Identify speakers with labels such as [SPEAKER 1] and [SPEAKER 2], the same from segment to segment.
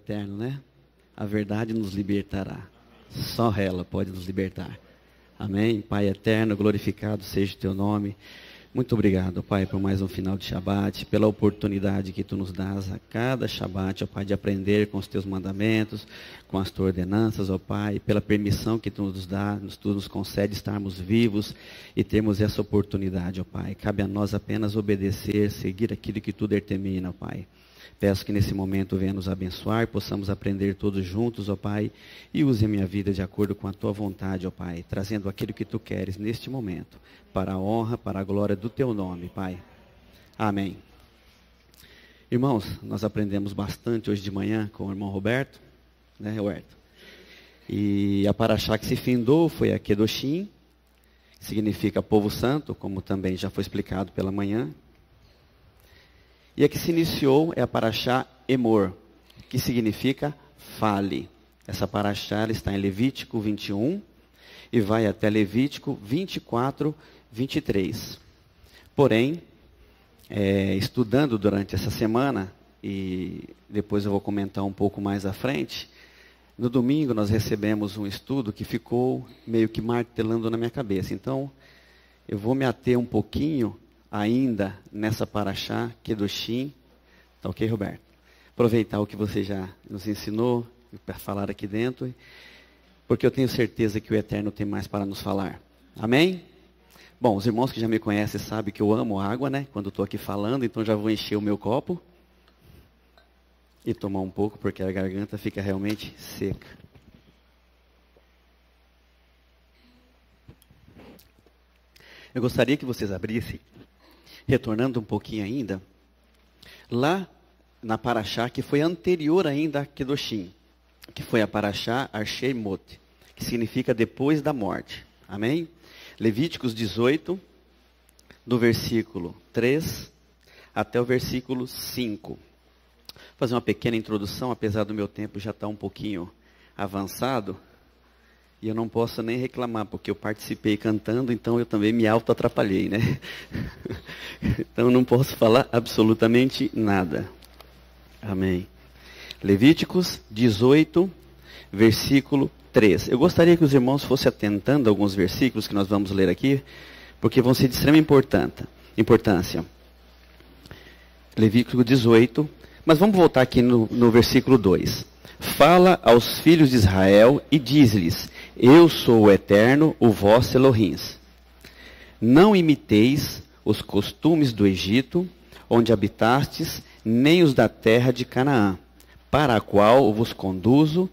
[SPEAKER 1] eterno, né? A verdade nos libertará. Só ela pode nos libertar. Amém? Pai eterno, glorificado seja o teu nome. Muito obrigado, Pai, por mais um final de Shabat, pela oportunidade que Tu nos dás a cada Shabat, ó Pai, de aprender com os Teus mandamentos, com as Tuas ordenanças, ó Pai, pela permissão que Tu nos dá, Tu nos concede estarmos vivos e termos essa oportunidade, ó Pai. Cabe a nós apenas obedecer, seguir aquilo que Tu determina, ó Pai. Peço que nesse momento venha nos abençoar, possamos aprender todos juntos, ó Pai, e use a minha vida de acordo com a Tua vontade, ó Pai, trazendo aquilo que Tu queres neste momento, para a honra, para a glória do Teu nome, Pai. Amém. Irmãos, nós aprendemos bastante hoje de manhã com o irmão Roberto, né, Roberto? E a paraxá que se findou foi a Kedoshim, que significa povo santo, como também já foi explicado pela manhã. E a que se iniciou é a paraxá Emor, que significa fale. Essa paraxá está em Levítico 21 e vai até Levítico 24, 23. Porém, estudando durante essa semana, e depois eu vou comentar um pouco mais à frente, no domingo nós recebemos um estudo que ficou meio que martelando na minha cabeça. Então, eu vou me ater um pouquinho ainda nessa paraxá, Kedoshim, tá ok, Roberto? Aproveitar o que você já nos ensinou para falar aqui dentro, porque eu tenho certeza que o Eterno tem mais para nos falar. Amém? Bom, os irmãos que já me conhecem sabem que eu amo água, né? Quando estou aqui falando, então já vou encher o meu copo e tomar um pouco, porque a garganta fica realmente seca. Eu gostaria que vocês abrissem, retornando um pouquinho ainda, lá na paraxá que foi anterior ainda a Kedoshim, que foi a paraxá Arshei Mot, que significa depois da morte. Amém? Levíticos 18, do versículo 3 até o versículo 5. Vou fazer uma pequena introdução, apesar do meu tempo já estar um pouquinho avançado, e eu não posso nem reclamar, porque eu participei cantando, então eu também me auto-atrapalhei, né? Então eu não posso falar absolutamente nada. Amém. Levíticos 18, versículo 3. Eu gostaria que os irmãos fossem atentando a alguns versículos que nós vamos ler aqui, porque vão ser de extrema importância. Levítico 18, mas vamos voltar aqui no versículo 2. Fala aos filhos de Israel e diz-lhes: Eu sou o Eterno, o vosso Elohim. Não imiteis os costumes do Egito, onde habitastes, nem os da terra de Canaã, para a qual vos conduzo,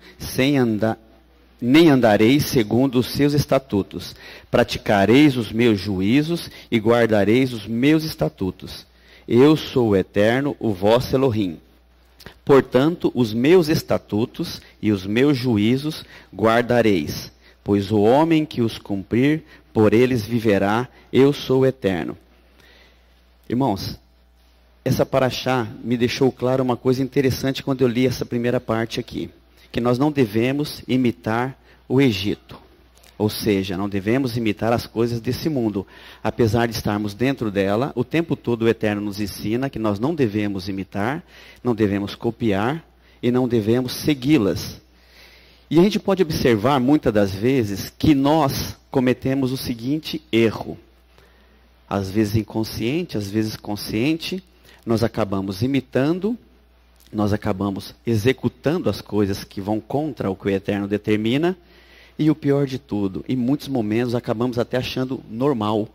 [SPEAKER 1] nem andareis segundo os seus estatutos. Praticareis os meus juízos e guardareis os meus estatutos. Eu sou o Eterno, o vosso Elohim. Portanto, os meus estatutos e os meus juízos guardareis, pois o homem que os cumprir, por eles viverá. Eu sou o Eterno. Irmãos, essa paraxá me deixou claro uma coisa interessante quando eu li essa primeira parte aqui, que nós não devemos imitar o Egito. Ou seja, não devemos imitar as coisas desse mundo. Apesar de estarmos dentro dela, o tempo todo o Eterno nos ensina que nós não devemos imitar, não devemos copiar e não devemos segui-las. E a gente pode observar muitas das vezes que nós cometemos o seguinte erro. Às vezes inconsciente, às vezes consciente, nós acabamos imitando, nós acabamos executando as coisas que vão contra o que o Eterno determina. E o pior de tudo, em muitos momentos acabamos até achando normal.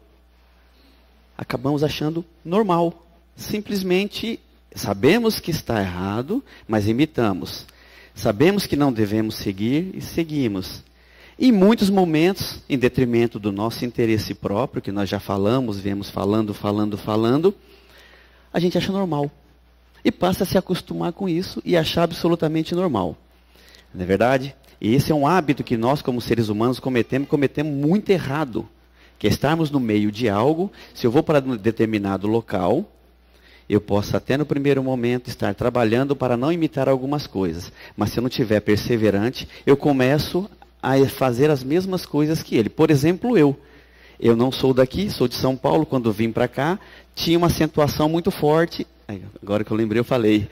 [SPEAKER 1] Acabamos achando normal. Simplesmente sabemos que está errado, mas imitamos. Sabemos que não devemos seguir e seguimos. Em muitos momentos, em detrimento do nosso interesse próprio, que nós já falamos, viemos falando, a gente acha normal. E passa a se acostumar com isso e achar absolutamente normal. Não é verdade? E esse é um hábito que nós, como seres humanos, cometemos muito errado. Que é estarmos no meio de algo. Se eu vou para um determinado local, eu posso até no primeiro momento estar trabalhando para não imitar algumas coisas. Mas se eu não estiver perseverante, eu começo a fazer as mesmas coisas que ele. Por exemplo, eu não sou daqui, sou de São Paulo. Quando vim para cá, tinha uma acentuação muito forte Agora que eu lembrei, eu falei.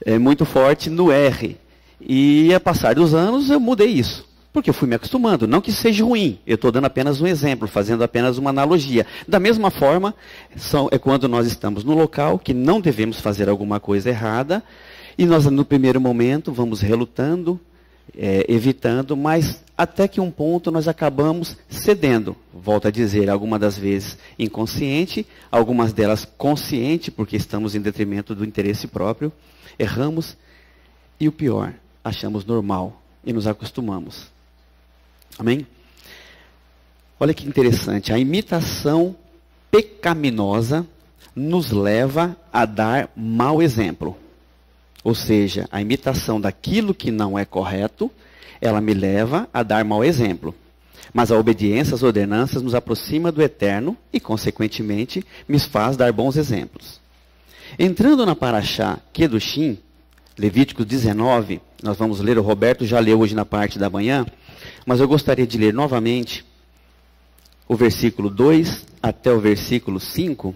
[SPEAKER 1] É muito forte no R. E, a passar dos anos, eu mudei isso. Porque eu fui me acostumando. Não que isso seja ruim. Eu estou dando apenas um exemplo, fazendo apenas uma analogia. Da mesma forma, é quando nós estamos no local que não devemos fazer alguma coisa errada. E nós, no primeiro momento, vamos relutando, evitando, mas até que um ponto nós acabamos cedendo. Volto a dizer, algumas das vezes inconsciente, algumas delas consciente, porque estamos em detrimento do interesse próprio. Erramos e o pior, achamos normal e nos acostumamos. Amém? Olha que interessante, a imitação pecaminosa nos leva a dar mau exemplo. Ou seja, a imitação daquilo que não é correto, ela me leva a dar mau exemplo. Mas a obediência às ordenanças nos aproxima do eterno e, consequentemente, me faz dar bons exemplos. Entrando na Paraxá Kedushim, Levíticos 19, nós vamos ler, o Roberto já leu hoje na parte da manhã, mas eu gostaria de ler novamente o versículo 2 até o versículo 5.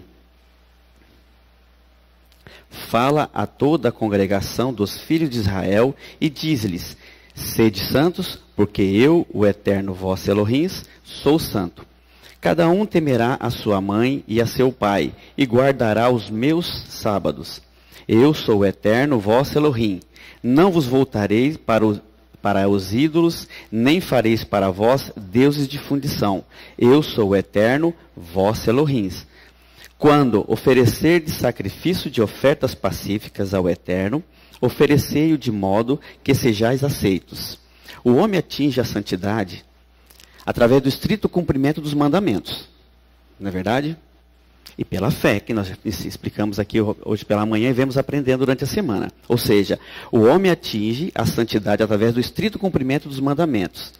[SPEAKER 1] Fala a toda a congregação dos filhos de Israel e diz-lhes: sede santos, porque eu, o eterno vosso Elohim, sou santo. Cada um temerá a sua mãe e a seu pai, e guardará os meus sábados. Eu sou o eterno vosso Elohim. Não vos voltareis para os ídolos, nem fareis para vós deuses de fundição. Eu sou o eterno vosso Elohim. Quando oferecerdes sacrifício de ofertas pacíficas ao Eterno, oferecei-o de modo que sejais aceitos. O homem atinge a santidade através do estrito cumprimento dos mandamentos. Não é verdade? E pela fé, que nós explicamos aqui hoje pela manhã e vemos aprendendo durante a semana. Ou seja, o homem atinge a santidade através do estrito cumprimento dos mandamentos.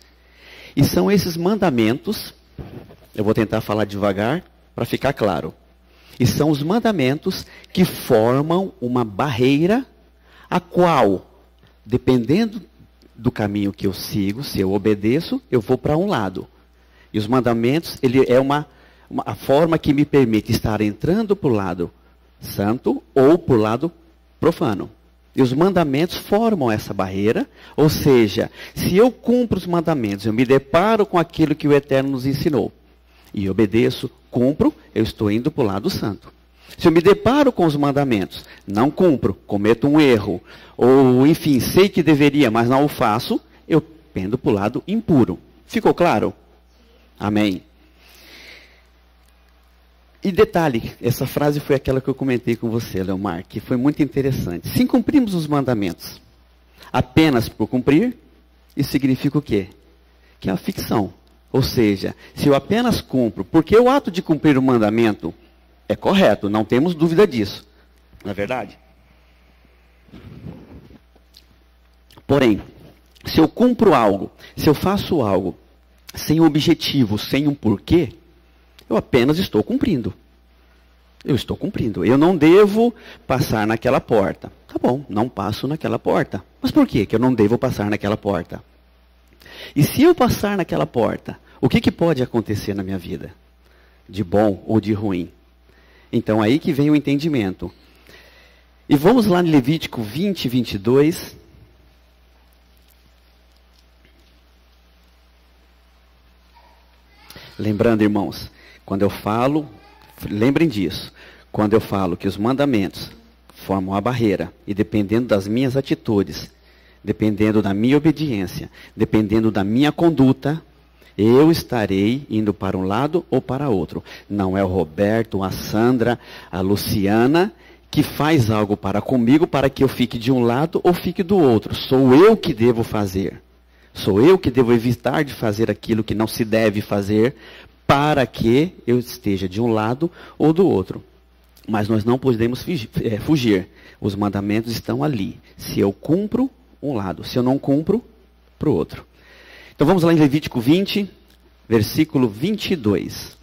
[SPEAKER 1] E são esses mandamentos, eu vou tentar falar devagar para ficar claro. E são os mandamentos que formam uma barreira a qual, dependendo do caminho que eu sigo, se eu obedeço, eu vou para um lado. E os mandamentos, ele é a forma que me permite estar entrando para o lado santo ou para o lado profano. E os mandamentos formam essa barreira, ou seja, se eu cumpro os mandamentos, eu me deparo com aquilo que o Eterno nos ensinou. E obedeço, cumpro, eu estou indo para o lado santo. Se eu me deparo com os mandamentos, não cumpro, cometo um erro, ou enfim, sei que deveria, mas não o faço, eu pendo para o lado impuro. Ficou claro? Amém. E detalhe, essa frase foi aquela que eu comentei com você, Leomar, que foi muito interessante. Se cumprimos os mandamentos apenas por cumprir, isso significa o quê? Que é uma ficção. Ou seja, se eu apenas cumpro, porque o ato de cumprir o mandamento é correto, não temos dúvida disso. Não é verdade? Porém, se eu cumpro algo, se eu faço algo sem um objetivo, sem um porquê, eu apenas estou cumprindo. Eu estou cumprindo. Eu não devo passar naquela porta. Tá bom, não passo naquela porta. Mas por que eu não devo passar naquela porta? E se eu passar naquela porta, o que pode acontecer na minha vida? De bom ou de ruim? Então aí que vem o entendimento. E vamos lá em Levítico 20, 22. Lembrando, irmãos, quando eu falo, lembrem disso, quando eu falo que os mandamentos formam a barreira, e dependendo das minhas atitudes, dependendo da minha obediência, dependendo da minha conduta, eu estarei indo para um lado ou para outro. Não é o Roberto, a Sandra, a Luciana, que faz algo para comigo para que eu fique de um lado ou fique do outro. Sou eu que devo fazer. Sou eu que devo evitar de fazer aquilo que não se deve fazer para que eu esteja de um lado ou do outro. Mas nós não podemos fugir. Os mandamentos estão ali. Se eu cumpro, um lado. Se eu não cumpro, para o outro. Então vamos lá em Levítico 20, versículo 22.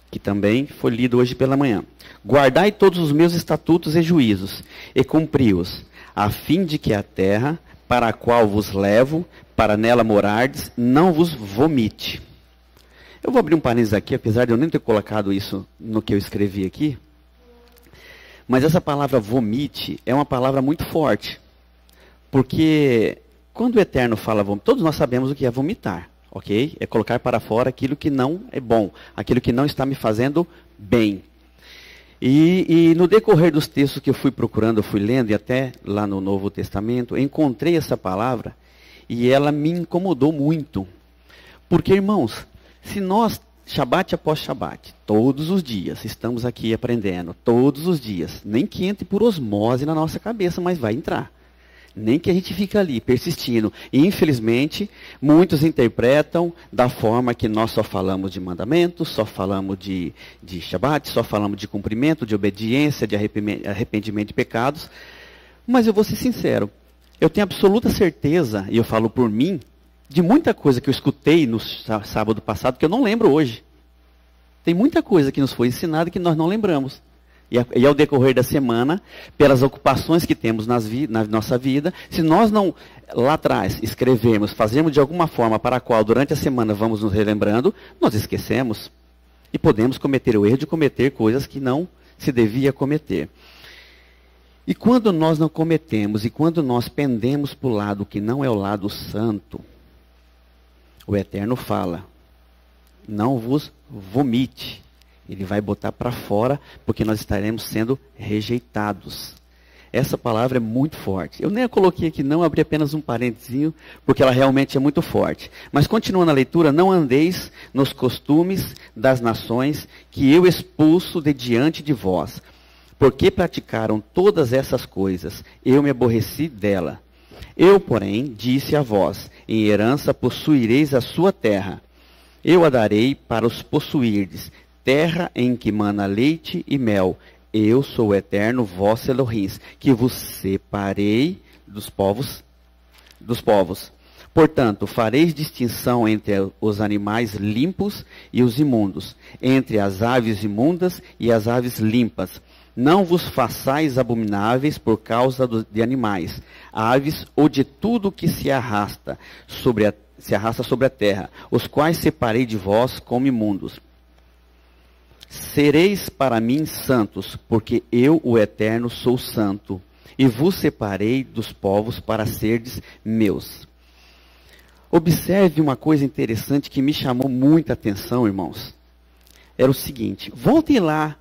[SPEAKER 1] Que também foi lido hoje pela manhã. Guardai todos os meus estatutos e juízos, e cumpri-os, a fim de que a terra, para a qual vos levo, para nela morardes, não vos vomite. Eu vou abrir um parênteses aqui, apesar de eu nem ter colocado isso no que eu escrevi aqui. Mas essa palavra vomite é uma palavra muito forte. Porque quando o Eterno fala vomite, todos nós sabemos o que é vomitar, ok? É colocar para fora aquilo que não é bom, aquilo que não está me fazendo bem. E no decorrer dos textos que eu fui procurando, eu fui lendo, e até lá no Novo Testamento, eu encontrei essa palavra e ela me incomodou muito. Porque, irmãos, se nós, Shabat após Shabat, todos os dias, estamos aqui aprendendo, todos os dias, nem que entre por osmose na nossa cabeça, mas vai entrar. Nem que a gente fique ali persistindo. E, infelizmente, muitos interpretam da forma que nós só falamos de mandamentos, só falamos de Shabat, só falamos de cumprimento, de obediência, de arrependimento de pecados. Mas eu vou ser sincero, eu tenho absoluta certeza, e eu falo por mim, de muita coisa que eu escutei no sábado passado que eu não lembro hoje. Tem muita coisa que nos foi ensinada que nós não lembramos. E ao decorrer da semana, pelas ocupações que temos na nossa vida, se nós não, lá atrás, escrevermos, fazermos de alguma forma para a qual durante a semana vamos nos relembrando, nós esquecemos. E podemos cometer o erro de cometer coisas que não se devia cometer. E quando nós não cometemos, e quando nós pendemos para o lado que não é o lado santo, o Eterno fala, não vos vomite. Ele vai botar para fora, porque nós estaremos sendo rejeitados. Essa palavra é muito forte. Eu nem a coloquei aqui não, abri apenas um parentezinho, porque ela realmente é muito forte. Mas continuando a leitura, não andeis nos costumes das nações que eu expulso de diante de vós. Porque praticaram todas essas coisas, eu me aborreci dela. Eu, porém, disse a vós, em herança possuireis a sua terra. Eu a darei para os possuirdes, terra em que mana leite e mel. Eu sou o Eterno, vós Elohim, que vos separei dos povos. Portanto, fareis distinção entre os animais limpos e os imundos, entre as aves imundas e as aves limpas. Não vos façais abomináveis por causa de animais, aves ou de tudo que se arrasta sobre a terra, os quais separei de vós como imundos. Sereis para mim santos, porque eu, o Eterno, sou santo, e vos separei dos povos para serdes meus. Observe uma coisa interessante que me chamou muita atenção, irmãos. Era o seguinte, voltem lá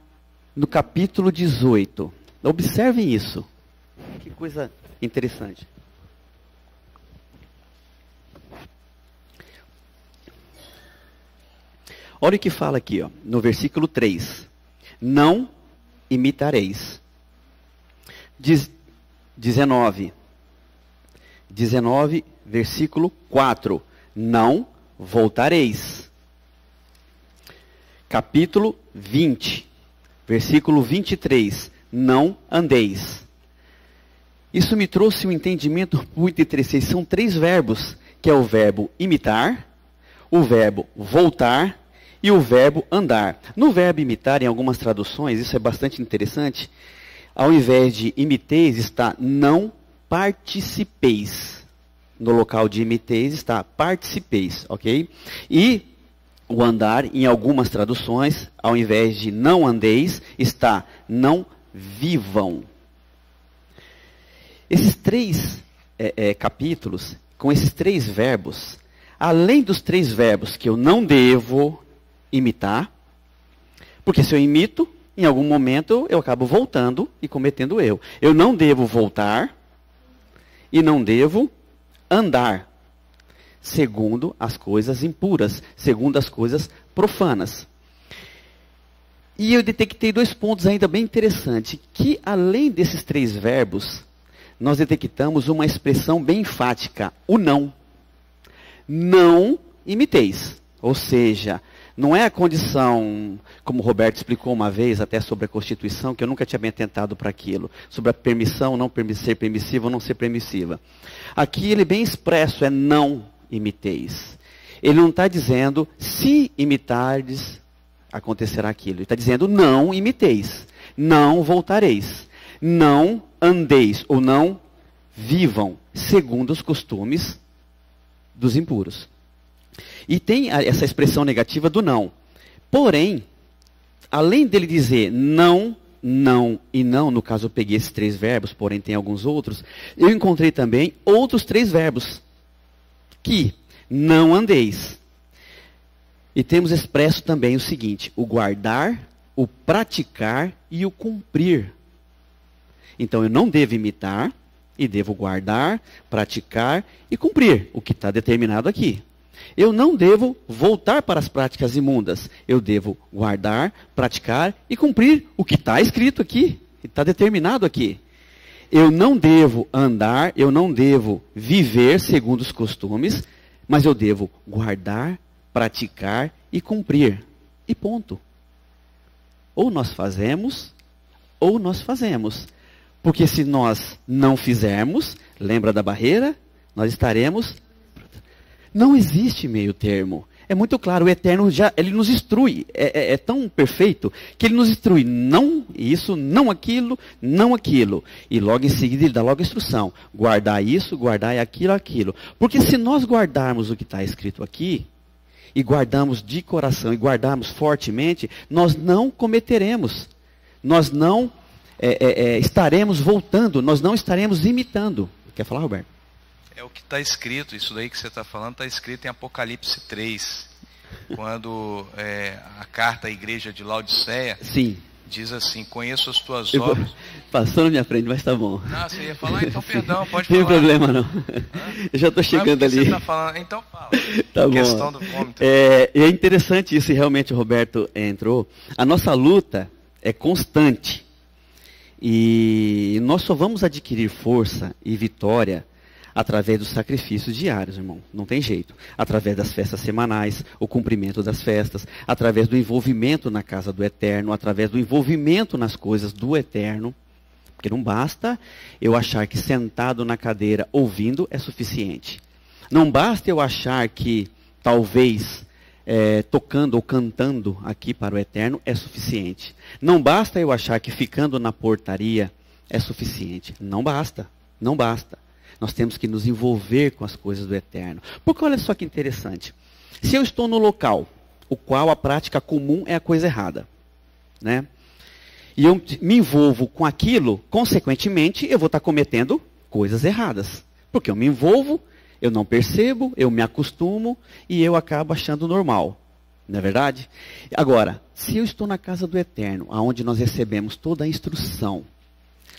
[SPEAKER 1] no capítulo 18. Observem isso. Que coisa interessante. Olha o que fala aqui, ó, no versículo 3. Não imitareis. 19, versículo 4. Não voltareis. Capítulo 20, versículo 23. Não andeis. Isso me trouxe um entendimento muito interessante. São 3 verbos, que é o verbo imitar, o verbo voltar e o verbo andar. No verbo imitar, em algumas traduções, isso é bastante interessante, ao invés de imiteis, está não participeis. No local de imiteis está participeis, ok? E o andar, em algumas traduções, ao invés de não andeis, está não vivam. Esses 3 capítulos, com esses 3 verbos, além dos 3 verbos que eu não devo imitar, porque se eu imito, em algum momento eu acabo voltando e cometendo erro. Eu não devo voltar e não devo andar segundo as coisas impuras, segundo as coisas profanas. E eu detectei 2 pontos ainda bem interessantes, que além desses 3 verbos, nós detectamos uma expressão bem enfática, o não. Não imiteis, ou seja, não é a condição, como o Roberto explicou uma vez, até sobre a Constituição, que eu nunca tinha bem atentado para aquilo, sobre a permissão, não ser permissiva ou não ser permissiva. Aqui ele é bem expresso, é não imiteis. Ele não está dizendo, se imitardes, acontecerá aquilo. Ele está dizendo, não imiteis, não voltareis, não andeis, ou não vivam, segundo os costumes dos impuros. E tem essa expressão negativa do não. Porém, além dele dizer não não e não, no caso eu peguei esses 3 verbos, porém tem alguns outros, eu encontrei também outros 3 verbos. Que não andeis. E temos expresso também o seguinte, o guardar, o praticar e o cumprir. Então eu não devo imitar, e devo guardar, praticar e cumprir o que está determinado aqui. Eu não devo voltar para as práticas imundas. Eu devo guardar, praticar e cumprir o que está escrito aqui, está determinado aqui. Eu não devo andar, eu não devo viver segundo os costumes, mas eu devo guardar, praticar e cumprir. E ponto. Ou nós fazemos, ou nós fazemos. Porque se nós não fizermos, lembra da barreira? Nós estaremos... Não existe meio termo. É muito claro, o Eterno ele nos instrui. É tão perfeito que ele nos instrui. Não isso, não aquilo, não aquilo. E logo em seguida ele dá logo a instrução. Guardar isso, guardar aquilo, aquilo. Porque se nós guardarmos o que está escrito aqui, e guardamos de coração, e guardarmos fortemente, nós não cometeremos. Nós não estaremos voltando, nós não estaremos imitando. Quer falar, Roberto?
[SPEAKER 2] É o que está escrito, isso daí que você está falando, está escrito em Apocalipse 3. Quando a carta à igreja de Laodiceia
[SPEAKER 1] Sim.
[SPEAKER 2] diz assim, conheço as tuas obras.
[SPEAKER 1] Passou na minha frente, mas está bom.
[SPEAKER 2] Não, você ia falar? Então perdão, pode
[SPEAKER 1] falar. Não tem problema não. Eu já estou chegando ali.
[SPEAKER 2] Você está falando? Então fala.
[SPEAKER 1] Tá bom.
[SPEAKER 2] Questão do vômito.
[SPEAKER 1] É interessante isso, e realmente o Roberto entrou. A nossa luta é constante. E nós só vamos adquirir força e vitória através dos sacrifícios diários, irmão. Não tem jeito. Através das festas semanais, o cumprimento das festas, através do envolvimento na casa do Eterno, através do envolvimento nas coisas do Eterno. Porque não basta eu achar que sentado na cadeira ouvindo é suficiente. Não basta eu achar que talvez tocando ou cantando aqui para o Eterno é suficiente. Não basta eu achar que ficando na portaria é suficiente. Não basta. Não basta. Nós temos que nos envolver com as coisas do Eterno. Porque olha só que interessante. Se eu estou no local, o qual a prática comum é a coisa errada, né? E eu me envolvo com aquilo, consequentemente, eu vou estar cometendo coisas erradas. Porque eu me envolvo, eu não percebo, eu me acostumo e eu acabo achando normal. Não é verdade? Agora, se eu estou na casa do Eterno, onde nós recebemos toda a instrução,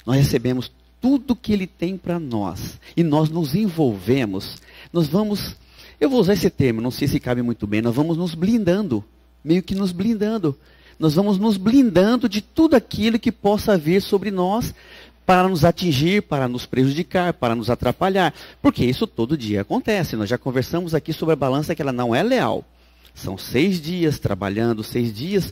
[SPEAKER 1] nós recebemos tudo que Ele tem para nós, e nós nos envolvemos, nós vamos, eu vou usar esse termo, não sei se cabe muito bem, nós vamos nos blindando, meio que nos blindando. Nós vamos nos blindando de tudo aquilo que possa vir sobre nós, para nos atingir, para nos prejudicar, para nos atrapalhar. Porque isso todo dia acontece. Nós já conversamos aqui sobre a balança que ela não é leal. São 6 dias trabalhando, 6 dias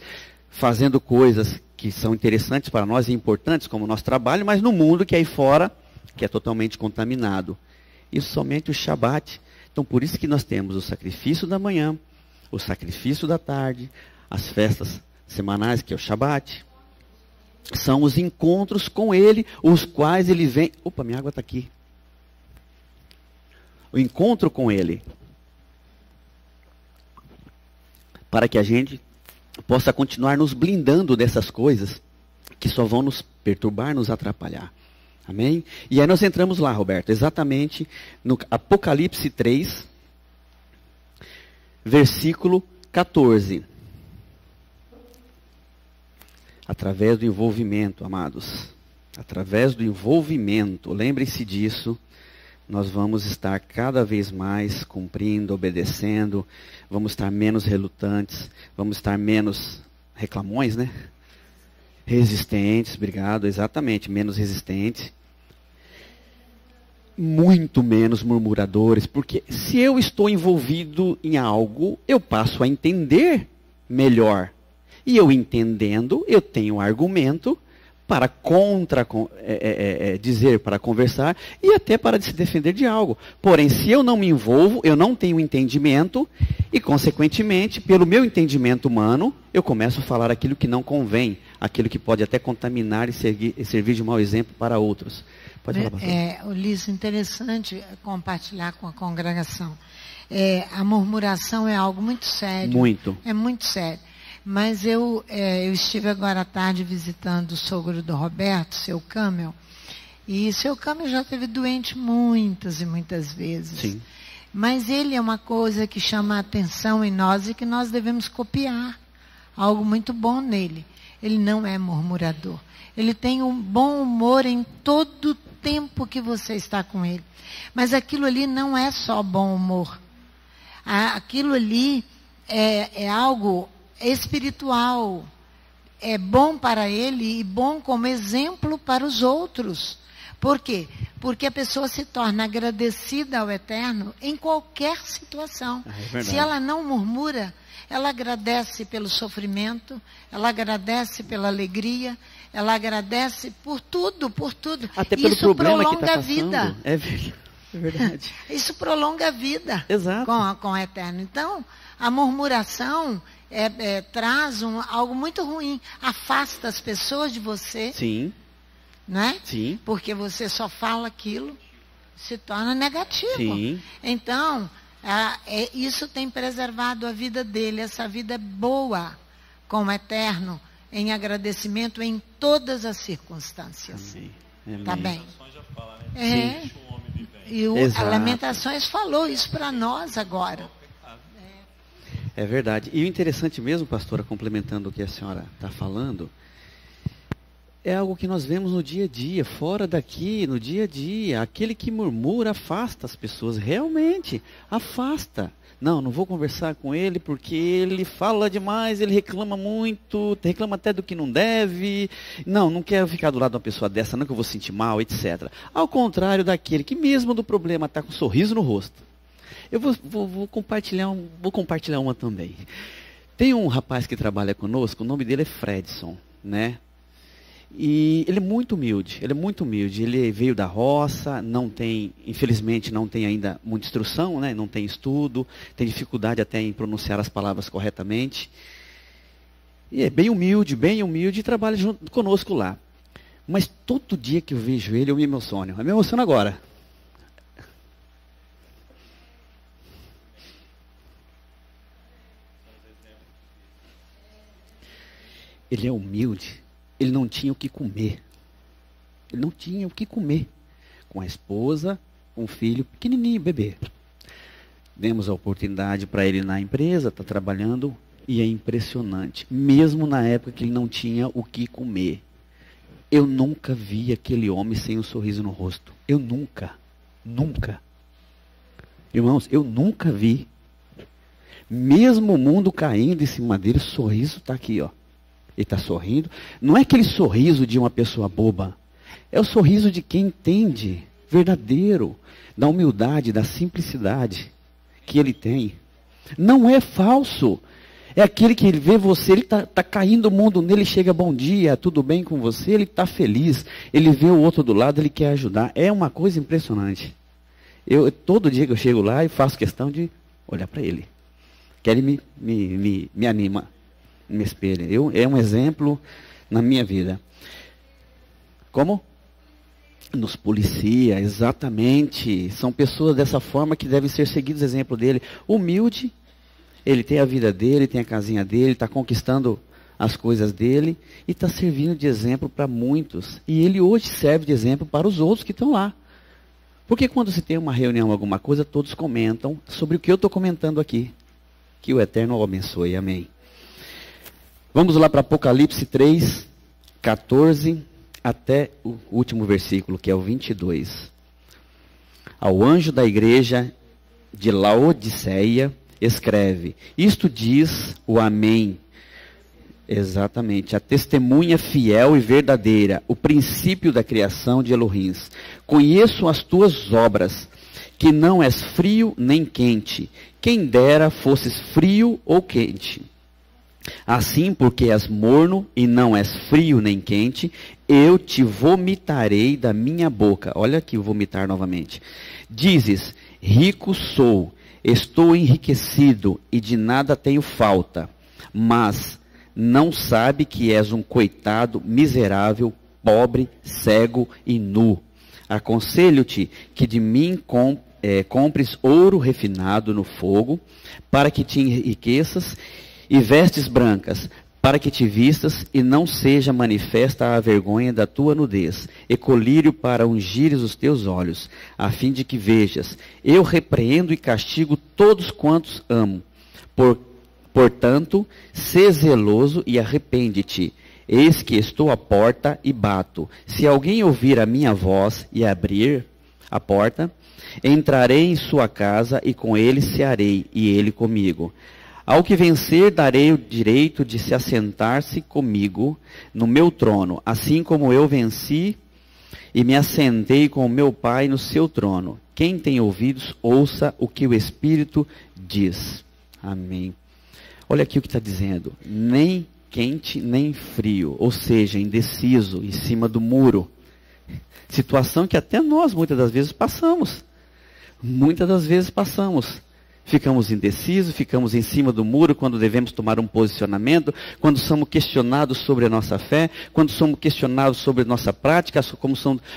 [SPEAKER 1] fazendo coisas que são interessantes para nós e importantes, como o nosso trabalho, mas no mundo que é aí fora, que é totalmente contaminado. Isso somente o Shabat. Então por isso que nós temos o sacrifício da manhã, o sacrifício da tarde, as festas semanais, que é o Shabat. São os encontros com Ele, os quais Ele vem... Opa, minha água está aqui. O encontro com Ele. Para que a gente possa continuar nos blindando dessas coisas que só vão nos perturbar, nos atrapalhar. Amém? E aí nós entramos lá, Roberto, exatamente no Apocalipse 3, versículo 14. Através do envolvimento, amados. Através do envolvimento, lembrem-se disso, nós vamos estar cada vez mais cumprindo, obedecendo, vamos estar menos relutantes, vamos estar menos reclamões, né? Resistentes, obrigado, exatamente, menos resistentes. Muito menos murmuradores, porque se eu estou envolvido em algo, eu passo a entender melhor. E eu entendendo, eu tenho argumento para dizer, para conversar e até para se defender de algo. Porém, se eu não me envolvo, eu não tenho entendimento e, consequentemente, pelo meu entendimento humano, eu começo a falar aquilo que não convém, aquilo que pode até contaminar e servir de mau exemplo para outros. Pode falar, pastor.
[SPEAKER 3] Ulisses, interessante compartilhar com a congregação. A murmuração é algo muito sério.
[SPEAKER 1] Muito.
[SPEAKER 3] É muito sério. Mas eu estive agora à tarde visitando o sogro do Roberto, seu Camel, e seu Camel já esteve doente muitas e muitas vezes.
[SPEAKER 1] Sim.
[SPEAKER 3] Mas ele é uma coisa que chama a atenção em nós e que nós devemos copiar. Algo muito bom nele. Ele não é murmurador. Ele tem um bom humor em todo o tempo que você está com ele. Mas aquilo ali não é só bom humor. Aquilo ali é algo espiritual. É bom para ele e bom como exemplo para os outros. Por quê? Porque a pessoa se torna agradecida ao Eterno em qualquer situação. Se ela não murmura, ela agradece pelo sofrimento, ela agradece pela alegria, ela agradece por tudo, por tudo.
[SPEAKER 1] Até pelo
[SPEAKER 3] Isso
[SPEAKER 1] problema
[SPEAKER 3] prolonga
[SPEAKER 1] que está
[SPEAKER 3] a
[SPEAKER 1] passando.
[SPEAKER 3] vida.
[SPEAKER 1] É verdade.
[SPEAKER 3] Isso prolonga a vida.
[SPEAKER 1] Exato.
[SPEAKER 3] Com o Eterno. Então, a murmuração traz algo muito ruim. Afasta as pessoas de você.
[SPEAKER 1] Sim.
[SPEAKER 3] Não é?
[SPEAKER 1] Sim.
[SPEAKER 3] Porque você só fala aquilo, se torna negativo.
[SPEAKER 1] Sim.
[SPEAKER 3] Então, isso tem preservado a vida dele, essa vida boa com o Eterno, em agradecimento em todas as circunstâncias.
[SPEAKER 1] Amém.
[SPEAKER 3] Tá bem? E a Lamentações falou isso para nós agora.
[SPEAKER 1] É verdade. E o interessante mesmo, pastora, complementando o que a senhora está falando, é algo que nós vemos no dia a dia, fora daqui, no dia a dia. Aquele que murmura afasta as pessoas, realmente, afasta. Não vou conversar com ele porque ele fala demais, ele reclama muito, reclama até do que não deve. Não quero ficar do lado de uma pessoa dessa, não que eu vou sentir mal, etc. Ao contrário daquele que mesmo do problema está com um sorriso no rosto. Eu vou compartilhar uma também. Tem um rapaz que trabalha conosco, o nome dele é Fredson, né? E ele é muito humilde, ele veio da roça, infelizmente não tem ainda muita instrução, né? Não tem estudo, tem dificuldade até em pronunciar as palavras corretamente. E é bem humilde e trabalha junto conosco lá. Mas todo dia que eu vejo ele, eu me emociono. Eu me emociono agora. Ele é humilde. Ele não tinha o que comer. Ele não tinha o que comer. Com a esposa, com o filho pequenininho, bebê. Demos a oportunidade para ele na empresa, está trabalhando, e é impressionante. Mesmo na época que ele não tinha o que comer. Eu nunca vi aquele homem sem um sorriso no rosto. Eu nunca. Irmãos, eu nunca vi. Mesmo o mundo caindo em cima dele, o sorriso está aqui, ó. Ele está sorrindo. Não é aquele sorriso de uma pessoa boba. É o sorriso de quem entende, verdadeiro, da humildade, da simplicidade que ele tem. Não é falso. É aquele que ele vê você, ele está caindo o mundo nele, chega, bom dia, tudo bem com você? Ele está feliz. Ele vê o outro do lado, ele quer ajudar. É uma coisa impressionante. Todo dia que eu chego lá, eu faço questão de olhar para ele. Que ele me anima. Me espelha. É um exemplo na minha vida. Como? Nos policia, exatamente. São pessoas dessa forma que devem ser seguidos, exemplo dele. Humilde, ele tem a vida dele, tem a casinha dele, está conquistando as coisas dele e está servindo de exemplo para muitos. E ele hoje serve de exemplo para os outros que estão lá. Porque quando se tem uma reunião, alguma coisa, todos comentam sobre o que eu estou comentando aqui. Que o Eterno o abençoe. Amém. Vamos lá para Apocalipse 3, 14, até o último versículo, que é o 22. Ao anjo da igreja de Laodiceia, escreve: isto diz o Amém. Exatamente, a testemunha fiel e verdadeira, o princípio da criação de Elohim. Conheço as tuas obras, que não és frio nem quente. Quem dera fosses frio ou quente. Assim, porque és morno e não és frio nem quente, eu te vomitarei da minha boca. Olha aqui o vomitar novamente. Dizes: rico sou, estou enriquecido e de nada tenho falta. Mas não sabe que és um coitado, miserável, pobre, cego e nu. Aconselho-te que de mim compres ouro refinado no fogo, para que te enriqueças, e vestes brancas, para que te vistas e não seja manifesta a vergonha da tua nudez, e colírio para ungires os teus olhos, a fim de que vejas. Eu repreendo e castigo todos quantos amo. Portanto, sê zeloso e arrepende-te. Eis que estou à porta e bato. Se alguém ouvir a minha voz e abrir a porta, entrarei em sua casa e com ele cearei, e ele comigo. Ao que vencer, darei o direito de se assentar-se comigo no meu trono, assim como eu venci e me assentei com o meu Pai no seu trono. Quem tem ouvidos, ouça o que o Espírito diz. Amém. Olha aqui o que está dizendo. Nem quente, nem frio. Ou seja, indeciso, em cima do muro. Situação que até nós, muitas das vezes, passamos. Muitas das vezes passamos. Ficamos indecisos, ficamos em cima do muro quando devemos tomar um posicionamento, quando somos questionados sobre a nossa fé, quando somos questionados sobre a nossa prática,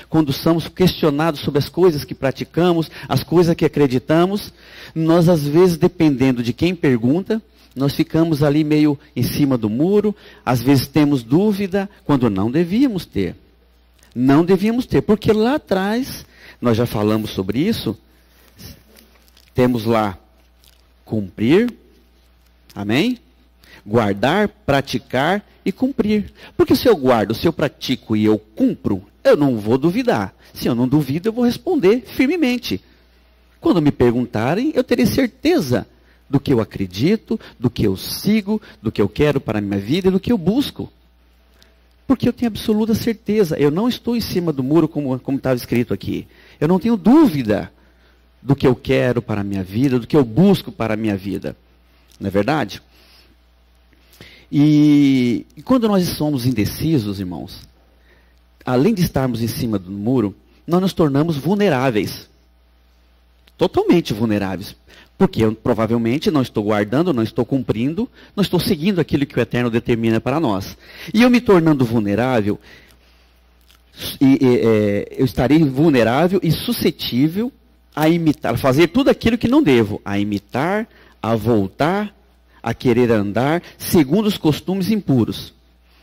[SPEAKER 1] quando somos questionados sobre as coisas que praticamos, as coisas que acreditamos. Nós, às vezes, dependendo de quem pergunta, nós ficamos ali meio em cima do muro, às vezes temos dúvida, quando não devíamos ter. Não devíamos ter, porque lá atrás, nós já falamos sobre isso, temos lá cumprir, amém? Guardar, praticar e cumprir. Porque se eu guardo, se eu pratico e eu cumpro, eu não vou duvidar. Se eu não duvido, eu vou responder firmemente. Quando me perguntarem, eu terei certeza do que eu acredito, do que eu sigo, do que eu quero para a minha vida e do que eu busco. Porque eu tenho absoluta certeza. Eu não estou em cima do muro como estava escrito aqui. Eu não tenho dúvida do que eu quero para a minha vida, do que eu busco para a minha vida. Não é verdade? E quando nós somos indecisos, irmãos, além de estarmos em cima do muro, nós nos tornamos vulneráveis. Totalmente vulneráveis. Porque eu provavelmente não estou guardando, não estou cumprindo, não estou seguindo aquilo que o Eterno determina para nós. E eu me tornando vulnerável, eu estarei vulnerável e suscetível a imitar, a fazer tudo aquilo que não devo, a imitar, a voltar, a querer andar segundo os costumes impuros.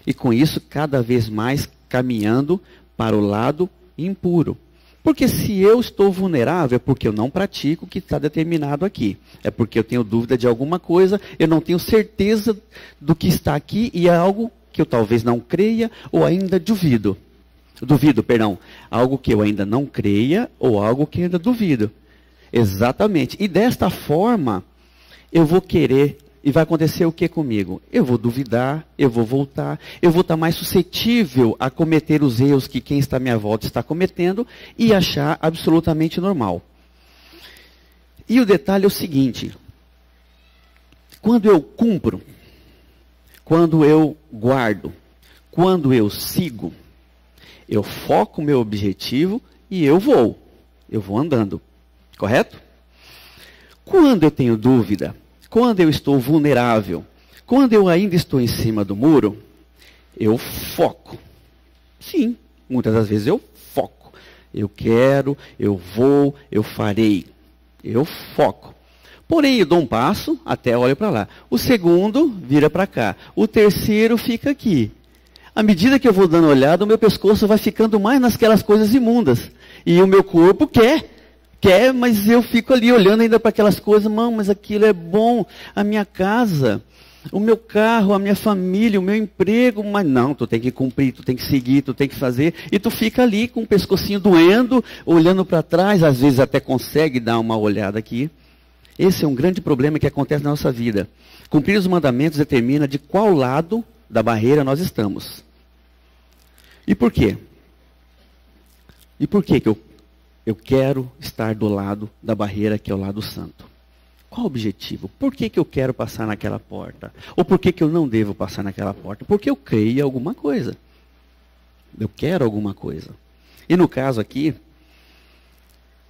[SPEAKER 1] E com isso, cada vez mais caminhando para o lado impuro. Porque se eu estou vulnerável, é porque eu não pratico o que está determinado aqui. É porque eu tenho dúvida de alguma coisa, eu não tenho certeza do que está aqui e é algo que eu talvez não creia ou ainda duvido. Algo que eu ainda não creia ou algo que ainda duvido. Exatamente. E desta forma, eu vou querer, e vai acontecer o que comigo? Eu vou duvidar, eu vou voltar, eu vou estar mais suscetível a cometer os erros que quem está à minha volta está cometendo e achar absolutamente normal. E o detalhe é o seguinte: quando eu cumpro, quando eu guardo, quando eu sigo, eu foco o meu objetivo e eu vou andando, correto? Quando eu tenho dúvida, quando eu estou vulnerável, quando eu ainda estou em cima do muro, eu foco. Sim, muitas das vezes eu foco. Eu quero, eu vou, eu farei. Eu foco. Porém, eu dou um passo, até olho para lá. O segundo vira para cá. O terceiro fica aqui. À medida que eu vou dando olhada, o meu pescoço vai ficando mais naquelas coisas imundas. E o meu corpo quer, mas eu fico ali olhando ainda para aquelas coisas. Mas aquilo é bom, a minha casa, o meu carro, a minha família, o meu emprego. Mas não, tu tem que cumprir, tu tem que seguir, tu tem que fazer. E tu fica ali com o pescocinho doendo, olhando para trás. Às vezes até consegue dar uma olhada aqui. Esse é um grande problema que acontece na nossa vida. Cumprir os mandamentos determina de qual lado da barreira nós estamos. E por quê? E por que eu quero estar do lado da barreira que é o lado santo? Qual o objetivo? Por que eu quero passar naquela porta? Ou por que eu não devo passar naquela porta? Porque eu creio em alguma coisa. Eu quero alguma coisa. E no caso aqui,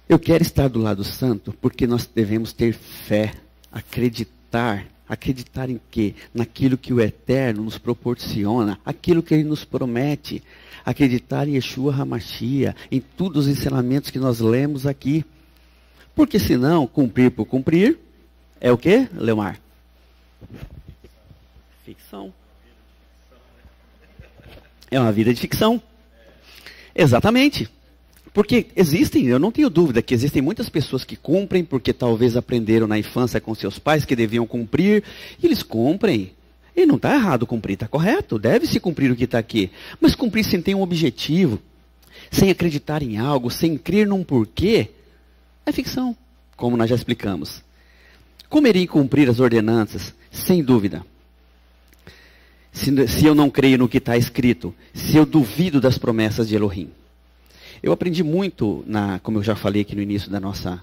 [SPEAKER 1] eu quero estar do lado santo porque nós devemos ter fé, acreditar. Acreditar em quê? Naquilo que o Eterno nos proporciona, aquilo que Ele nos promete. Acreditar em Yeshua HaMashiach, em todos os ensinamentos que nós lemos aqui. Porque senão, cumprir por cumprir, é o quê, Leomar? Ficção. É uma vida de ficção. Exatamente. Porque existem, eu não tenho dúvida que existem muitas pessoas que cumprem porque talvez aprenderam na infância com seus pais que deviam cumprir, e eles cumprem. E não está errado cumprir, está correto, deve-se cumprir o que está aqui. Mas cumprir sem ter um objetivo, sem acreditar em algo, sem crer num porquê, é ficção, como nós já explicamos. Como iria cumprir as ordenanças? Sem dúvida. Se eu não creio no que está escrito, se eu duvido das promessas de Elohim. Eu aprendi muito, como eu já falei aqui no início da nosso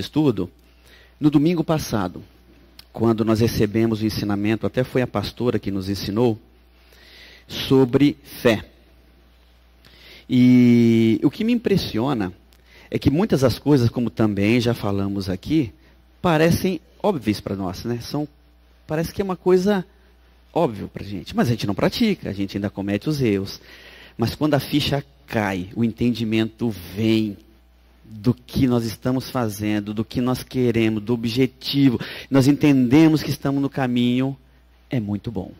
[SPEAKER 1] estudo, no domingo passado, quando nós recebemos o ensinamento, até foi a pastora que nos ensinou, sobre fé. E o que me impressiona é que muitas das coisas, como também já falamos aqui, parecem óbvias para nós, né? Parece que é uma coisa óbvia para a gente, mas a gente não pratica, a gente ainda comete os erros. Mas quando a ficha cai, o entendimento vem do que nós estamos fazendo, do que nós queremos, do objetivo, nós entendemos que estamos no caminho, é muito bom.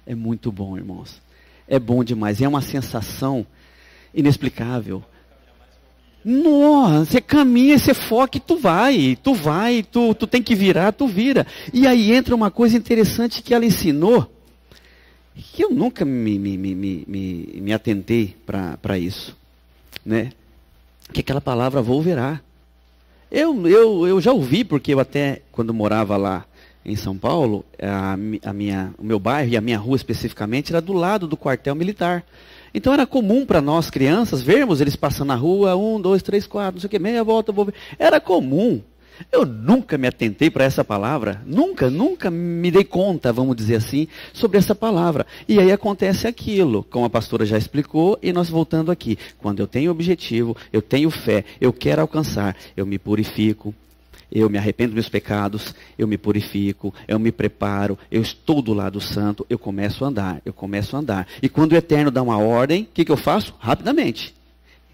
[SPEAKER 1] É muito bom, irmãos. É bom demais, é uma sensação inexplicável. Nossa, você caminha, você foca e tu vai, tu tem que virar, tu vira. E aí entra uma coisa interessante que ela ensinou, que eu nunca me atentei para isso, né? Que aquela palavra volverá. Eu já ouvi, porque eu até, quando morava lá em São Paulo, o meu bairro e a minha rua especificamente era do lado do quartel militar. Então era comum para nós crianças vermos eles passando na rua, 1, 2, 3, 4, não sei o que, meia volta, vou ver. Era comum. Eu nunca me atentei para essa palavra, nunca me dei conta, vamos dizer assim, sobre essa palavra. E aí acontece aquilo, como a pastora já explicou, e nós voltando aqui. Quando eu tenho objetivo, eu tenho fé, eu quero alcançar, eu me purifico, eu me arrependo dos meus pecados, eu me purifico, eu me preparo, eu estou do lado santo, eu começo a andar. E quando o Eterno dá uma ordem, o que eu faço? Rapidamente.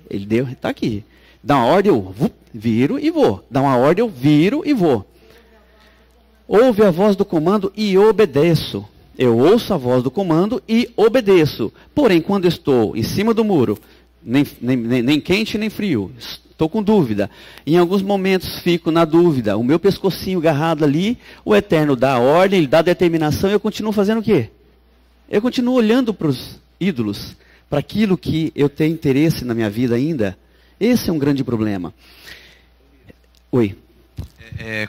[SPEAKER 1] Ele está aqui. Dá uma ordem, eu viro e vou. Dá uma ordem, eu viro e vou. Ouve a voz do comando e obedeço. Eu ouço a voz do comando e obedeço. Porém, quando estou em cima do muro, nem quente nem frio, estou com dúvida. Em alguns momentos fico na dúvida. O meu pescocinho agarrado ali, o Eterno dá a ordem, ele dá a determinação e eu continuo fazendo o quê? Eu continuo olhando para os ídolos, para aquilo que eu tenho interesse na minha vida ainda. Esse é um grande problema. Oi.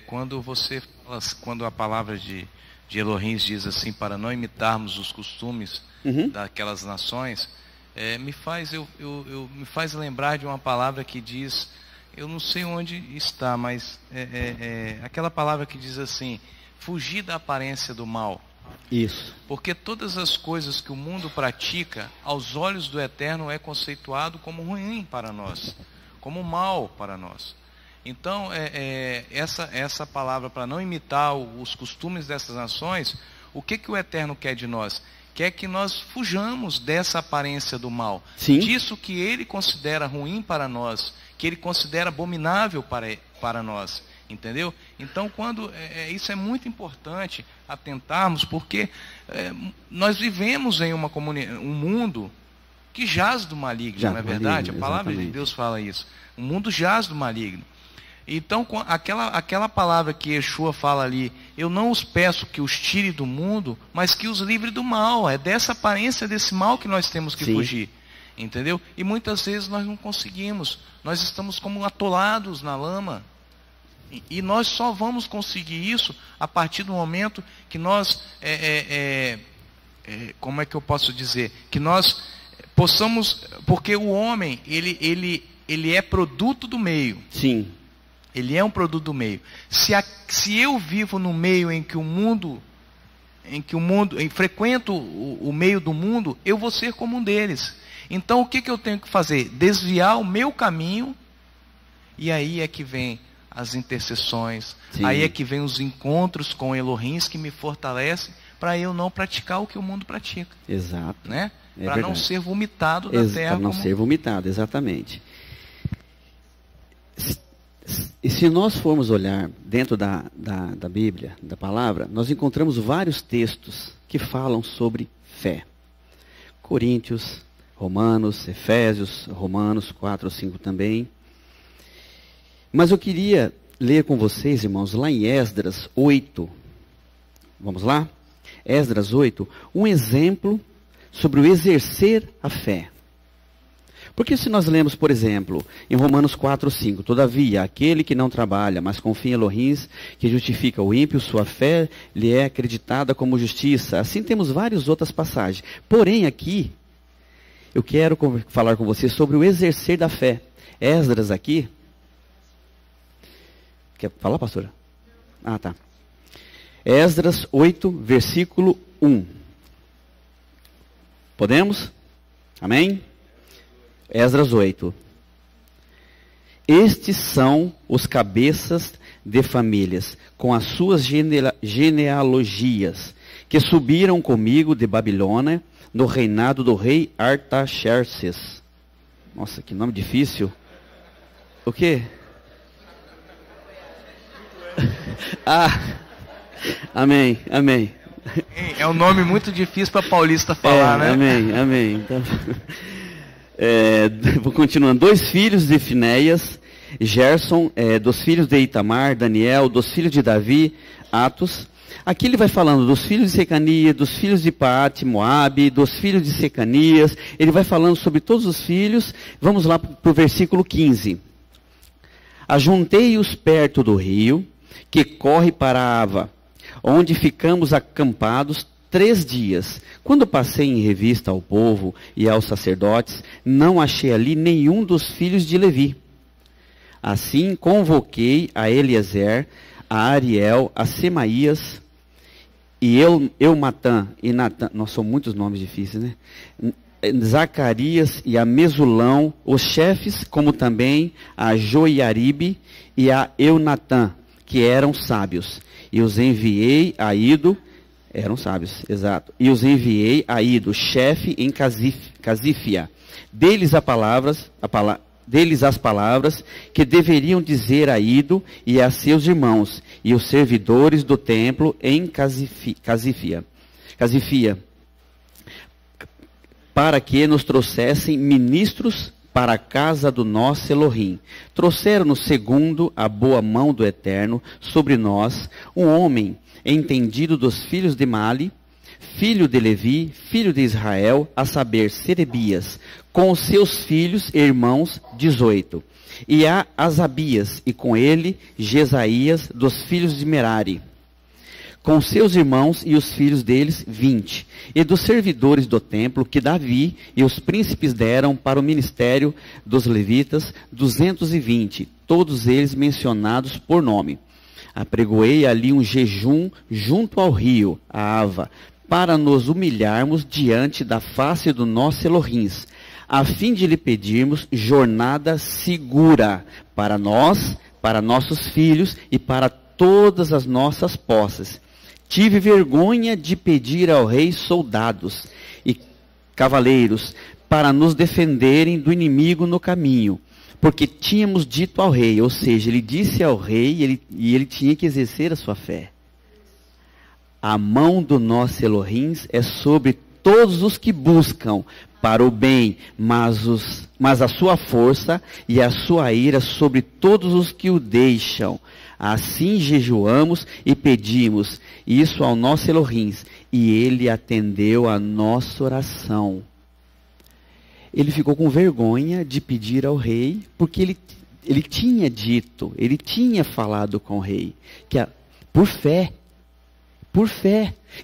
[SPEAKER 2] Quando a palavra de Elohim diz assim, para não imitarmos os costumes daquelas nações, me faz lembrar de uma palavra que diz, eu não sei onde está, mas aquela palavra que diz assim, fugir da aparência do mal.
[SPEAKER 1] Isso.
[SPEAKER 2] Porque todas as coisas que o mundo pratica, aos olhos do Eterno é conceituado como ruim para nós, como mal para nós. Então, essa palavra para não imitar os costumes dessas nações, o que o Eterno quer de nós? Quer que nós fujamos dessa aparência do mal.
[SPEAKER 1] Sim.
[SPEAKER 2] Disso que ele considera ruim para nós, que ele considera abominável para nós. Entendeu? Então, isso é muito importante atentarmos, porque nós vivemos em um mundo que jaz do maligno, não é verdade? A palavra de Deus fala isso. O mundo jaz do maligno. Então, aquela palavra que Yeshua fala ali, eu não os peço que os tire do mundo, mas que os livre do mal. É dessa aparência, desse mal que nós temos que fugir. Entendeu? E muitas vezes nós não conseguimos. Nós estamos como atolados na lama. E nós só vamos conseguir isso a partir do momento que nós, como é que eu posso dizer? Que nós possamos, porque o homem, ele é produto do meio.
[SPEAKER 1] Sim.
[SPEAKER 2] Ele é um produto do meio. Se eu vivo no meio em que o mundo frequento o meio do mundo, eu vou ser como um deles. Então o que eu tenho que fazer? Desviar o meu caminho, e aí é que vem as intercessões,
[SPEAKER 1] Sim.
[SPEAKER 2] Aí é que vem os encontros com Elohim que me fortalecem para eu não praticar o que o mundo pratica.
[SPEAKER 1] Exato.
[SPEAKER 2] Né? Para não ser vomitado da terra.
[SPEAKER 1] Para não ser vomitado, exatamente. E se nós formos olhar dentro da Bíblia, da palavra, nós encontramos vários textos que falam sobre fé. Coríntios, Romanos, Efésios, Romanos 4, 5 também. Mas eu queria ler com vocês, irmãos, lá em Esdras 8. Vamos lá? Esdras 8, um exemplo sobre o exercer a fé. Porque se nós lemos, por exemplo, em Romanos 4, 5, todavia, aquele que não trabalha, mas confia em Elohim, que justifica o ímpio, sua fé lhe é acreditada como justiça. Assim temos várias outras passagens. Porém, aqui, eu quero falar com você sobre o exercer da fé. Esdras aqui. Quer falar, pastora? Ah, tá. Esdras 8, versículo 1. Podemos? Amém? Esdras 8. Estes são os cabeças de famílias, com as suas genealogias, que subiram comigo de Babilônia, no reinado do rei Artaxerxes. Nossa, que nome difícil. O quê? Ah, amém, amém.
[SPEAKER 2] É um nome muito difícil para paulista falar, né?
[SPEAKER 1] Amém, amém. Então, vou continuando. 2 filhos de Finéias, Gerson, dos filhos de Itamar, Daniel, dos filhos de Davi, Atos. Aqui ele vai falando dos filhos de Secanias, dos filhos de Paate, Moabe, dos filhos de Secanias. Ele vai falando sobre todos os filhos. Vamos lá para o versículo 15. Ajuntei-os perto do rio, que corre para Ava, onde ficamos acampados 3 dias. Quando passei em revista ao povo e aos sacerdotes, não achei ali nenhum dos filhos de Levi. Assim convoquei a Eliezer, a Ariel, a Semaías, e Eumatã, e Natã, nossa, são muitos nomes difíceis, né? Zacarias e a Mesulão, os chefes, como também a Joiaribe e a Eunatã, que eram sábios. E os enviei a Ido, eram sábios, exato. E os enviei a Ido, chefe em Casífia. Deles as palavras que deveriam dizer a Ido e a seus irmãos, e os servidores do templo em Casífia, para que nos trouxessem ministros para a casa do nosso Elohim. Trouxeram-nos segundo a boa mão do Eterno sobre nós, um homem entendido dos filhos de Mali, filho de Levi, filho de Israel, a saber, Serebias, com os seus filhos e irmãos, 18. E a Asabias, e com ele Jesaías, dos filhos de Merari, com seus irmãos e os filhos deles, 20. E dos servidores do templo, que Davi e os príncipes deram para o ministério dos levitas, 220, todos eles mencionados por nome. Apregoei ali um jejum junto ao rio, a Ava, para nos humilharmos diante da face do nosso Elohim, a fim de lhe pedirmos jornada segura para nós, para nossos filhos e para todas as nossas posses. Tive vergonha de pedir ao rei soldados e cavaleiros para nos defenderem do inimigo no caminho, porque tínhamos dito ao rei, ou seja, ele disse ao rei e ele tinha que exercer a sua fé. A mão do nosso Elohim é sobre todos os que buscam para o bem, mas a sua força e a sua ira sobre todos os que o deixam. Assim jejuamos e pedimos isso ao nosso Elohim, e ele atendeu a nossa oração. Ele ficou com vergonha de pedir ao rei, porque ele tinha dito, ele tinha falado com o rei, por fé.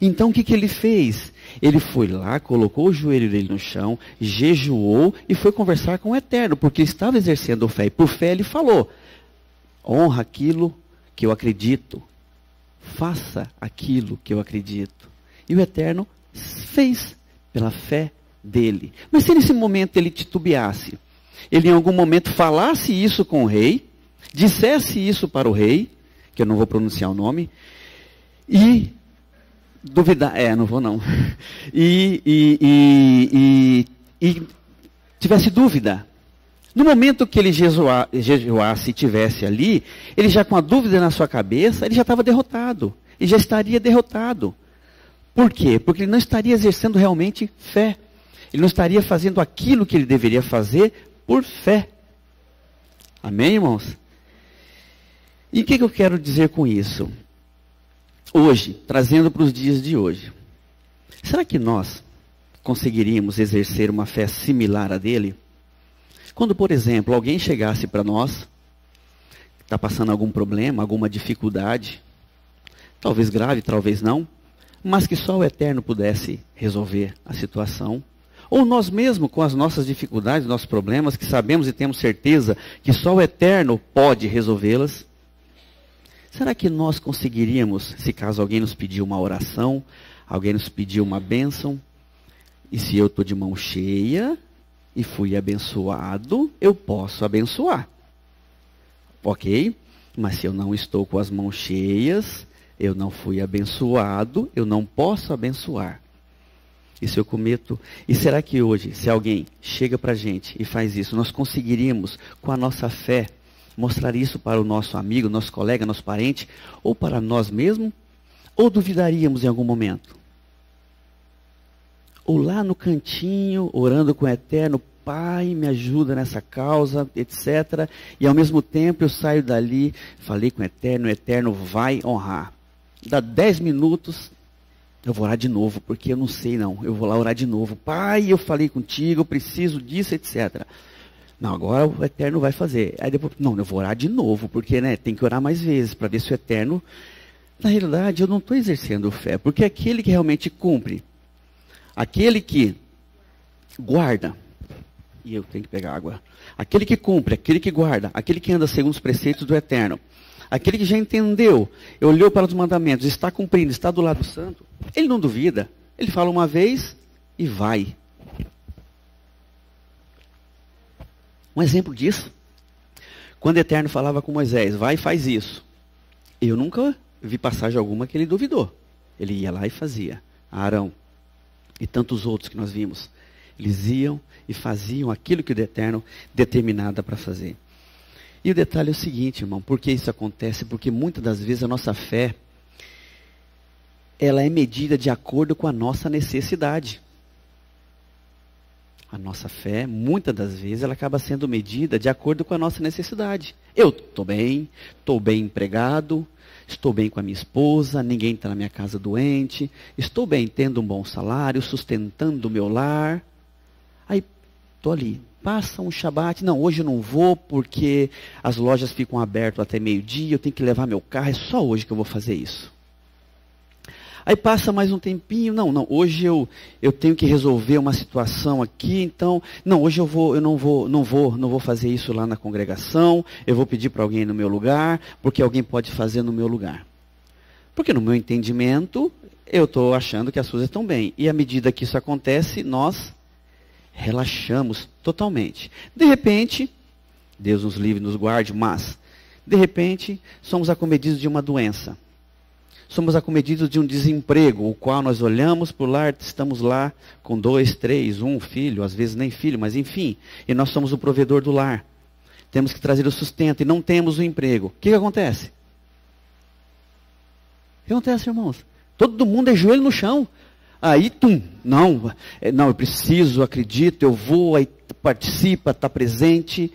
[SPEAKER 1] Então o que ele fez? Ele foi lá, colocou o joelho dele no chão, jejuou e foi conversar com o Eterno, porque ele estava exercendo fé. E por fé ele falou: honra aquilo que eu acredito, faça aquilo que eu acredito. E o Eterno fez pela fé dele. Mas se nesse momento ele titubeasse, ele em algum momento falasse isso com o rei, dissesse isso para o rei, que eu não vou pronunciar o nome, e duvidar, não vou não, e tivesse dúvida, No momento que ele jejuasse e estivesse ali, ele já com a dúvida na sua cabeça, ele já estava derrotado. E já estaria derrotado. Por quê? Porque ele não estaria exercendo realmente fé. Ele não estaria fazendo aquilo que ele deveria fazer por fé. Amém, irmãos? E o que eu quero dizer com isso? Hoje, trazendo para os dias de hoje. Será que nós conseguiríamos exercer uma fé similar à dele? Quando, por exemplo, alguém chegasse para nós, está passando algum problema, alguma dificuldade, talvez grave, talvez não, mas que só o Eterno pudesse resolver a situação. Ou nós mesmos, com as nossas dificuldades, nossos problemas, que sabemos e temos certeza que só o Eterno pode resolvê-las. Será que nós conseguiríamos, se caso alguém nos pedir uma oração, alguém nos pedir uma bênção, e se eu estou de mão cheia e fui abençoado, eu posso abençoar. Ok? Mas se eu não estou com as mãos cheias, eu não fui abençoado, eu não posso abençoar. Isso eu cometo. E será que hoje, se alguém chega para a gente e faz isso, nós conseguiríamos, com a nossa fé, mostrar isso para o nosso amigo, nosso colega, nosso parente, ou para nós mesmos? Ou duvidaríamos em algum momento? Ou lá no cantinho, orando com o Eterno, Pai, me ajuda nessa causa, etc. E ao mesmo tempo eu saio dali, falei com o Eterno vai honrar. Dá 10 minutos, eu vou orar de novo, porque eu não sei não. Eu vou lá orar de novo. Pai, eu falei contigo, eu preciso disso, etc. Não, agora o Eterno vai fazer. Aí depois, não, eu vou orar de novo, porque tem que orar mais vezes, para ver se o Eterno... Na realidade, eu não estou exercendo fé, porque aquele que realmente cumpre, aquele que guarda, e eu tenho que pegar água, aquele que cumpre, aquele que guarda, aquele que anda segundo os preceitos do Eterno, aquele que já entendeu, olhou para os mandamentos, está cumprindo, está do lado santo, ele não duvida, ele fala uma vez e vai. Um exemplo disso, quando o Eterno falava com Moisés, vai e faz isso, eu nunca vi passagem alguma que ele duvidou. Ele ia lá e fazia. Arão e tantos outros que nós vimos. Eles iam e faziam aquilo que o Eterno determinava para fazer. E o detalhe é o seguinte, irmão. Por que isso acontece? Porque muitas das vezes a nossa fé, ela é medida de acordo com a nossa necessidade. A nossa fé, muitas das vezes, ela acaba sendo medida de acordo com a nossa necessidade. Eu estou bem empregado, estou bem com a minha esposa, ninguém está na minha casa doente, estou bem tendo um bom salário, sustentando o meu lar. Aí, estou ali, passa um Shabat, não, hoje eu não vou porque as lojas ficam abertas até meio-dia, eu tenho que levar meu carro, é só hoje que eu vou fazer isso. Aí passa mais um tempinho, não, hoje eu tenho que resolver uma situação aqui, então, não, hoje eu não vou fazer isso lá na congregação, eu vou pedir para alguém no meu lugar, porque alguém pode fazer no meu lugar. Porque no meu entendimento, eu estou achando que as coisas estão bem. E à medida que isso acontece, nós relaxamos totalmente. De repente, Deus nos livre, nos guarde, mas, de repente, somos acometidos de uma doença. Somos acometidos de um desemprego, o qual nós olhamos por lá, estamos lá com 2, 3, 1 filho, às vezes nem filho, mas enfim. E nós somos o provedor do lar. Temos que trazer o sustento e não temos o emprego. O que acontece? O que acontece, irmãos? Todo mundo é joelho no chão. Aí, não, eu preciso, acredito, eu vou, aí participa, está presente.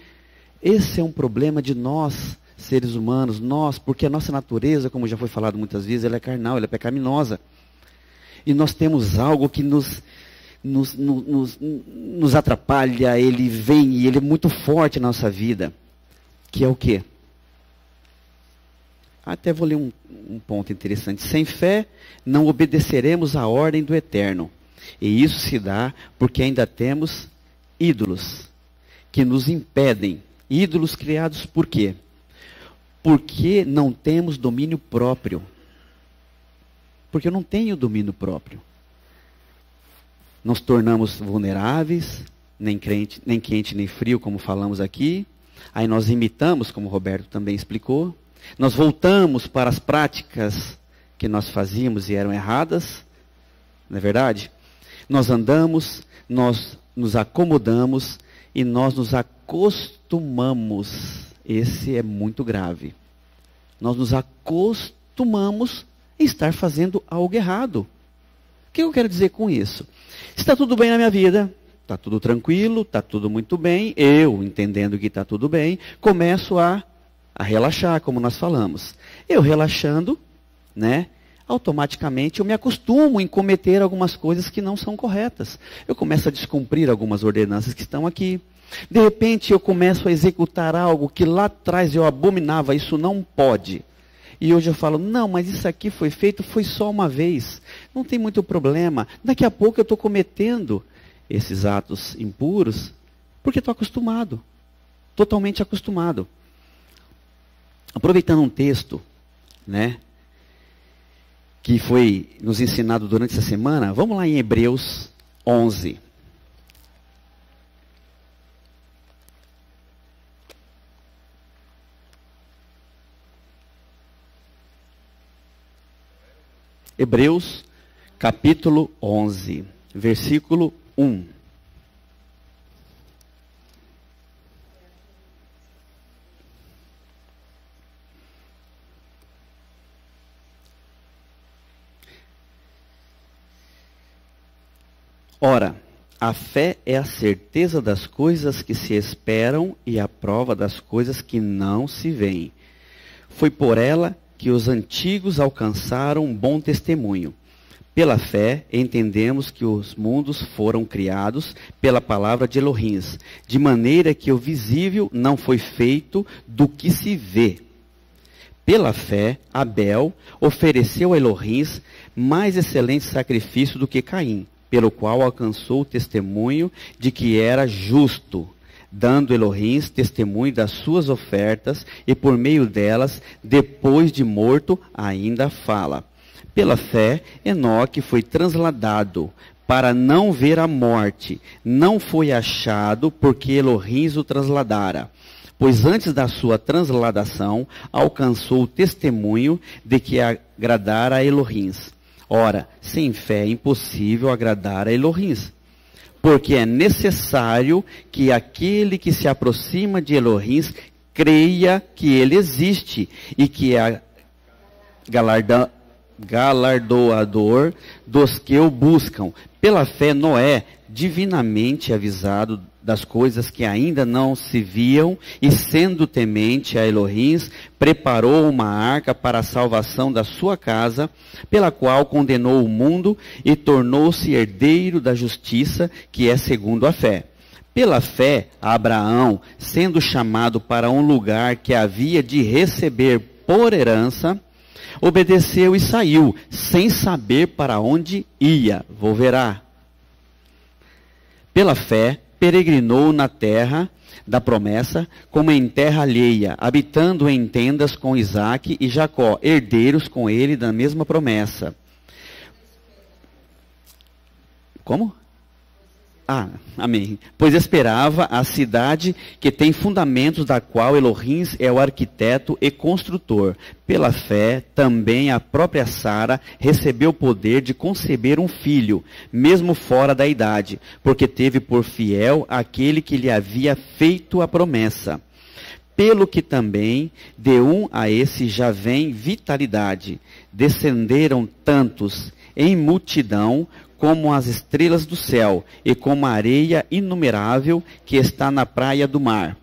[SPEAKER 1] Esse é um problema de nós, seres humanos, porque a nossa natureza, como já foi falado muitas vezes, ela é carnal, ela é pecaminosa. E nós temos algo que nos atrapalha, ele vem e ele é muito forte na nossa vida. Que é o quê? Até vou ler um ponto interessante. Sem fé, não obedeceremos à ordem do Eterno. E isso se dá porque ainda temos ídolos que nos impedem. Ídolos criados por quê? Porque não temos domínio próprio. Porque eu não tenho domínio próprio. Nos tornamos vulneráveis, nem quente nem frio, como falamos aqui. Aí nós imitamos, como o Roberto também explicou. Nós voltamos para as práticas que nós fazíamos e eram erradas. Não é verdade? Nós andamos, nós nos acomodamos e nós nos acostumamos. Esse é muito grave. Nós nos acostumamos a estar fazendo algo errado. O que eu quero dizer com isso? Está tudo bem na minha vida, está tudo tranquilo, está tudo muito bem. Eu, entendendo que está tudo bem, começo a relaxar, como nós falamos. Eu relaxando, né? Automaticamente eu me acostumo em cometer algumas coisas que não são corretas. Eu começo a descumprir algumas ordenanças que estão aqui. De repente eu começo a executar algo que lá atrás eu abominava, isso não pode. E hoje eu falo, não, mas isso aqui foi feito, foi só uma vez. Não tem muito problema. Daqui a pouco eu estou cometendo esses atos impuros, porque estou acostumado. Totalmente acostumado. Aproveitando um texto, né, que foi nos ensinado durante essa semana, vamos lá em Hebreus 11. Hebreus, capítulo 11, versículo 1. Ora, a fé é a certeza das coisas que se esperam e a prova das coisas que não se veem. Foi por ela que os antigos alcançaram um bom testemunho. Pela fé, entendemos que os mundos foram criados pela palavra de Elohim, de maneira que o visível não foi feito do que se vê. Pela fé, Abel ofereceu a Elohim mais excelente sacrifício do que Caim, pelo qual alcançou o testemunho de que era justo, dando Elohim testemunho das suas ofertas, e por meio delas, depois de morto, ainda fala. Pela fé, Enoque foi transladado para não ver a morte. Não foi achado porque Elohim o transladara. Pois antes da sua transladação, alcançou o testemunho de que agradara a Elohim. Ora, sem fé é impossível agradar a Elohim. Porque é necessário que aquele que se aproxima de Elohim creia que ele existe e que é galardoador dos que o buscam. Pela fé, Noé, divinamente avisado das coisas que ainda não se viam, e sendo temente a Elohim, preparou uma arca para a salvação da sua casa, pela qual condenou o mundo e tornou-se herdeiro da justiça, que é segundo a fé. Pela fé, Abraão, sendo chamado para um lugar que havia de receber por herança, obedeceu e saiu, sem saber para onde ia. Volverá. Pela fé, peregrinou na terra da promessa, como em terra alheia, habitando em tendas com Isaque e Jacó, herdeiros com ele da mesma promessa. Como? Amém. Pois esperava a cidade que tem fundamentos, da qual Elohim é o arquiteto e construtor. Pela fé, também a própria Sara recebeu o poder de conceber um filho, mesmo fora da idade, porque teve por fiel aquele que lhe havia feito a promessa. Pelo que também, de um a esse já vem vitalidade. Descenderam tantos em multidão, como as estrelas do céu, e como a areia inumerável que está na praia do mar.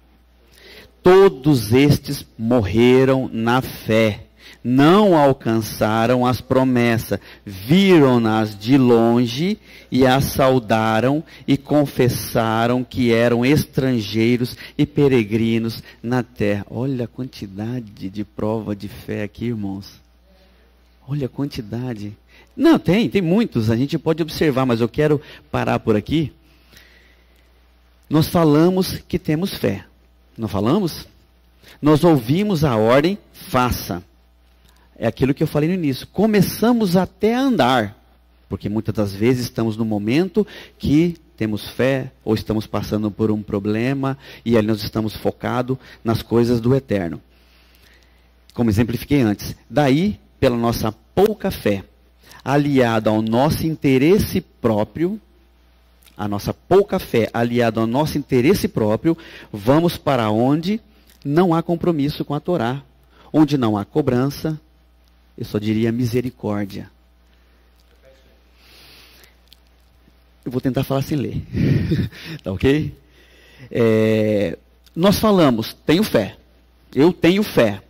[SPEAKER 1] Todos estes morreram na fé, não alcançaram as promessas, viram-nas de longe e as saudaram e confessaram que eram estrangeiros e peregrinos na terra. Olha a quantidade de prova de fé aqui, irmãos. Olha a quantidade. Não, tem muitos, a gente pode observar, mas eu quero parar por aqui. Nós falamos que temos fé, não falamos? Nós ouvimos a ordem, faça. É aquilo que eu falei no início, começamos até a andar, porque muitas das vezes estamos no momento que temos fé, ou estamos passando por um problema, e ali nós estamos focados nas coisas do eterno. Como exemplifiquei antes, daí, pela nossa pouca fé, aliado ao nosso interesse próprio, a nossa pouca fé aliada ao nosso interesse próprio, vamos para onde não há compromisso com a Torá, onde não há cobrança, eu só diria misericórdia. Eu vou tentar falar sem ler. Tá ok? Nós falamos, tenho fé. Eu tenho fé.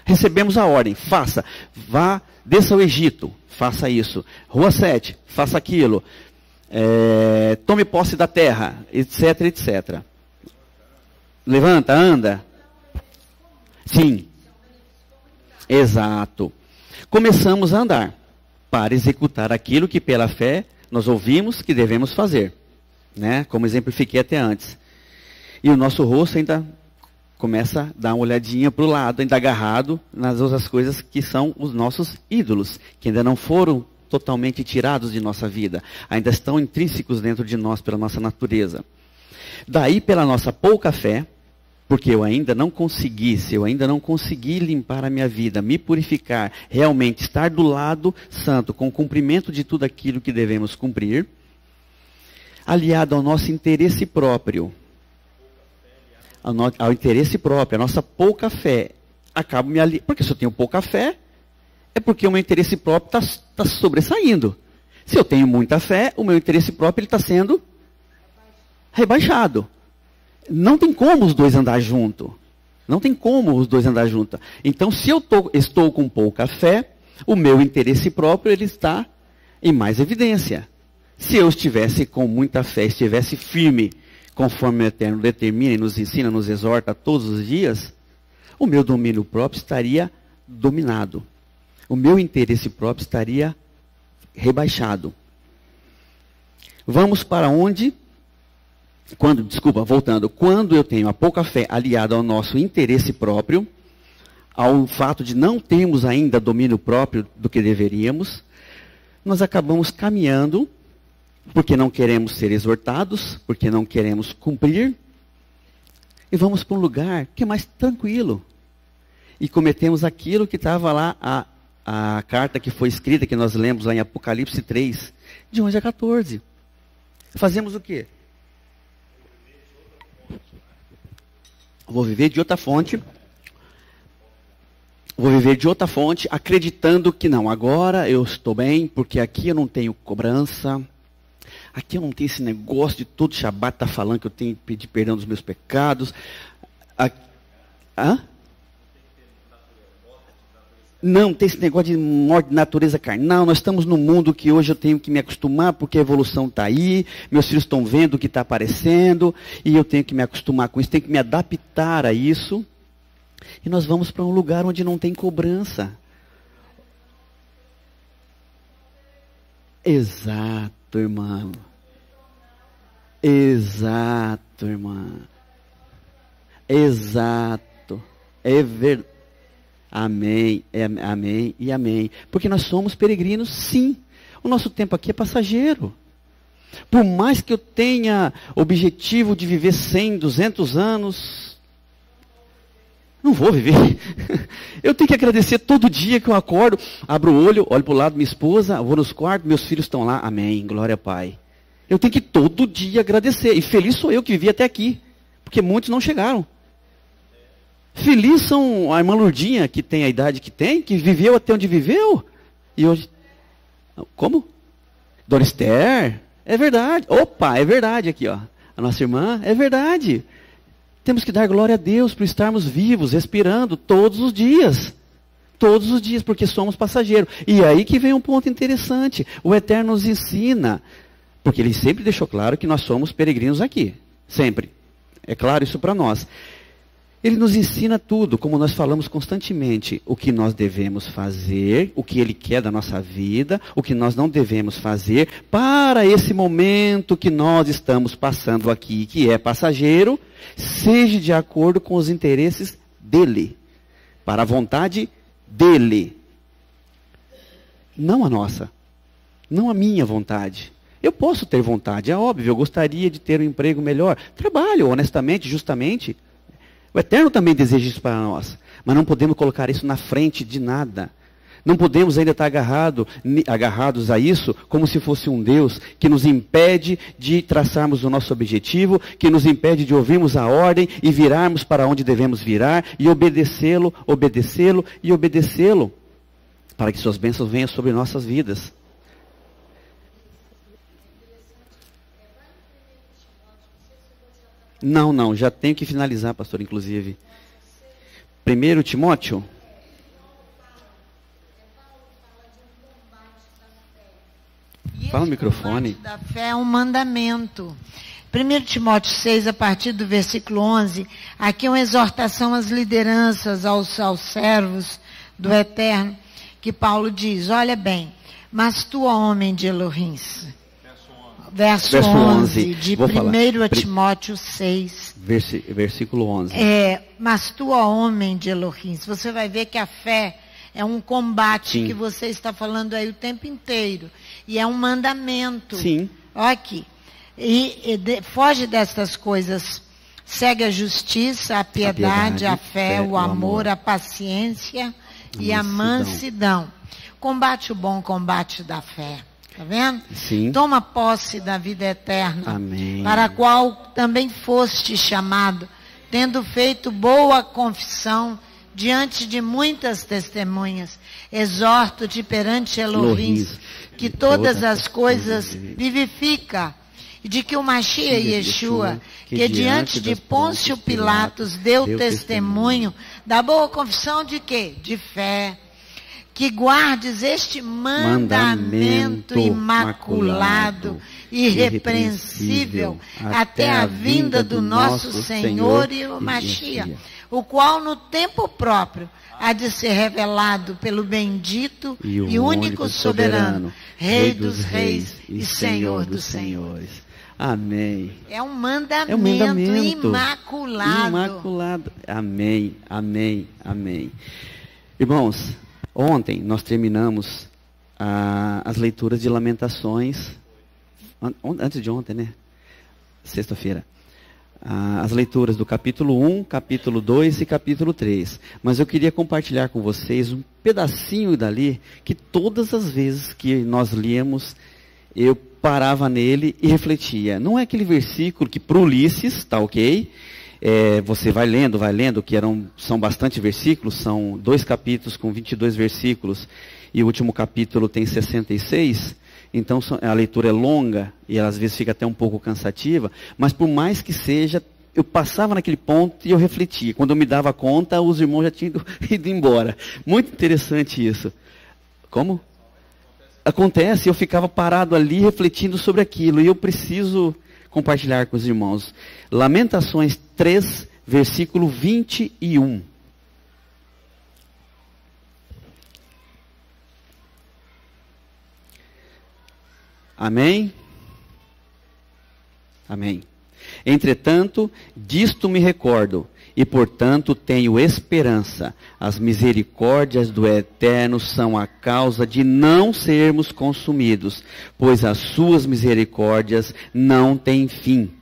[SPEAKER 1] Recebemos a ordem, faça. Vá, desça ao Egito, faça isso. Rua 7, faça aquilo. Tome posse da terra, etc, etc. Levanta, anda. Sim. Exato. Começamos a andar para executar aquilo que pela fé nós ouvimos que devemos fazer, né? Como exemplifiquei até antes. E o nosso rosto ainda começa a dar uma olhadinha para o lado, ainda agarrado nas outras coisas que são os nossos ídolos, que ainda não foram totalmente tirados de nossa vida, ainda estão intrínsecos dentro de nós pela nossa natureza. Daí, pela nossa pouca fé, porque eu ainda não consegui limpar a minha vida, me purificar, realmente estar do lado santo, com o cumprimento de tudo aquilo que devemos cumprir, aliado ao nosso interesse próprio, ao interesse próprio, a nossa pouca fé, acabo me aliando. Porque se eu tenho pouca fé, é porque o meu interesse próprio está sobressaindo. Se eu tenho muita fé, o meu interesse próprio está sendo rebaixado. Não tem como os dois andar junto. Não tem como os dois andar junto. Então, se eu estou com pouca fé, o meu interesse próprio ele está em mais evidência. Se eu estivesse com muita fé, estivesse firme, conforme o Eterno determina e nos ensina, nos exorta todos os dias, o meu domínio próprio estaria dominado. O meu interesse próprio estaria rebaixado. Vamos para onde? Voltando. Quando eu tenho a pouca fé aliada ao nosso interesse próprio, ao fato de não termos ainda domínio próprio do que deveríamos, nós acabamos caminhando, porque não queremos ser exortados, porque não queremos cumprir, e vamos para um lugar que é mais tranquilo. E cometemos aquilo que estava lá, a carta que foi escrita, que nós lemos lá em Apocalipse 3, de 11 a 14. Fazemos o quê? Vou viver de outra fonte. Vou viver de outra fonte, acreditando que não, agora eu estou bem, porque aqui eu não tenho cobrança. Aqui eu não tenho esse negócio de todo Shabat estar falando que eu tenho que pedir perdão dos meus pecados. Não tem esse negócio de morte de natureza carnal. Nós estamos num mundo que hoje eu tenho que me acostumar, porque a evolução está aí, meus filhos estão vendo o que está aparecendo, e eu tenho que me acostumar com isso, tenho que me adaptar a isso. E nós vamos para um lugar onde não tem cobrança. Exato, irmão. Exato, irmã. Exato. É verdade. Amém, amém e amém. Porque nós somos peregrinos, sim. O nosso tempo aqui é passageiro. Por mais que eu tenha objetivo de viver 100, 200 anos, não vou viver. Eu tenho que agradecer todo dia que eu acordo, abro o olho, olho para o lado da minha esposa, vou nos quartos, meus filhos estão lá, amém, glória ao Pai. Eu tenho que todo dia agradecer. E feliz sou eu que vivi até aqui, porque muitos não chegaram. Feliz são a irmã Lourdinha, que tem a idade que tem, que viveu até onde viveu. E hoje... Como? Dona Esther? É verdade. Opa, é verdade aqui, ó. A nossa irmã, é verdade. Temos que dar glória a Deus por estarmos vivos, respirando todos os dias. Todos os dias, porque somos passageiros. E aí que vem um ponto interessante. O Eterno nos ensina, porque Ele sempre deixou claro que nós somos peregrinos aqui. Sempre. É claro isso para nós. Ele nos ensina tudo, como nós falamos constantemente, o que nós devemos fazer, o que Ele quer da nossa vida, o que nós não devemos fazer, para esse momento que nós estamos passando aqui, que é passageiro, seja de acordo com os interesses dEle, para a vontade dEle. Não a nossa, não a minha vontade. Eu posso ter vontade, é óbvio, eu gostaria de ter um emprego melhor. Trabalho honestamente, justamente. O Eterno também deseja isso para nós. Mas não podemos colocar isso na frente de nada. Não podemos ainda estar agarrados a isso como se fosse um Deus que nos impede de traçarmos o nosso objetivo, que nos impede de ouvirmos a ordem e virarmos para onde devemos virar e obedecê-lo, obedecê-lo e obedecê-lo, para que suas bênçãos venham sobre nossas vidas. Não, já tenho que finalizar, pastor, inclusive. 1 Timóteo. Fala no microfone.
[SPEAKER 3] Da fé é um mandamento. 1 Timóteo 6, a partir do versículo 11, aqui é uma exortação às lideranças, aos servos do Eterno, que Paulo diz, olha bem, mas tu, ó homem de Elohim, verso 11 de 1 Timóteo 6.
[SPEAKER 1] Versículo 11.
[SPEAKER 3] Mas tu, ó homem de Elohim, você vai ver que a fé é um combate. Sim. Que você está falando aí o tempo inteiro. E é um mandamento.
[SPEAKER 1] Sim.
[SPEAKER 3] Olha aqui. Foge destas coisas. Segue a justiça, a piedade, a fé, o amor, a paciência e a mansidão. Combate o bom combate da fé. Está vendo?
[SPEAKER 1] Sim.
[SPEAKER 3] Toma posse da vida eterna.
[SPEAKER 1] Amém.
[SPEAKER 3] Para a qual também foste chamado, tendo feito boa confissão diante de muitas testemunhas. Exorto-te perante Elohim, que todas as coisas vivifica, e de que o Mashiach Yeshua, que diante de Pôncio Pilatos deu testemunho da boa confissão de quê? De fé. Que guardes este mandamento imaculado, irrepreensível, até a vinda do nosso Senhor e o Mashiach, o qual no tempo próprio há de ser revelado pelo bendito e único soberano, Rei dos reis e Senhor dos senhores.
[SPEAKER 1] Amém.
[SPEAKER 3] É um mandamento imaculado.
[SPEAKER 1] Imaculado. Amém, amém, amém. Irmãos, ontem nós terminamos as leituras de Lamentações, antes de ontem, né? Sexta-feira. As leituras do capítulo 1, capítulo 2 e capítulo 3. Mas eu queria compartilhar com vocês um pedacinho dali, que todas as vezes que nós líamos, eu parava nele e refletia. Não é aquele versículo que para Ulisses, tá ok? Você vai lendo, que são bastante versículos, são 2 capítulos com 22 versículos, e o último capítulo tem 66, então a leitura é longa, e às vezes fica até um pouco cansativa, mas por mais que seja, eu passava naquele ponto e eu refletia. Quando eu me dava conta, os irmãos já tinham ido embora. Muito interessante isso. Como? Acontece, eu ficava parado ali refletindo sobre aquilo, e eu preciso compartilhar com os irmãos. Lamentações 3, versículo 21. Amém? Amém. Entretanto, disto me recordo, e portanto tenho esperança. As misericórdias do Eterno são a causa de não sermos consumidos, pois as suas misericórdias não têm fim.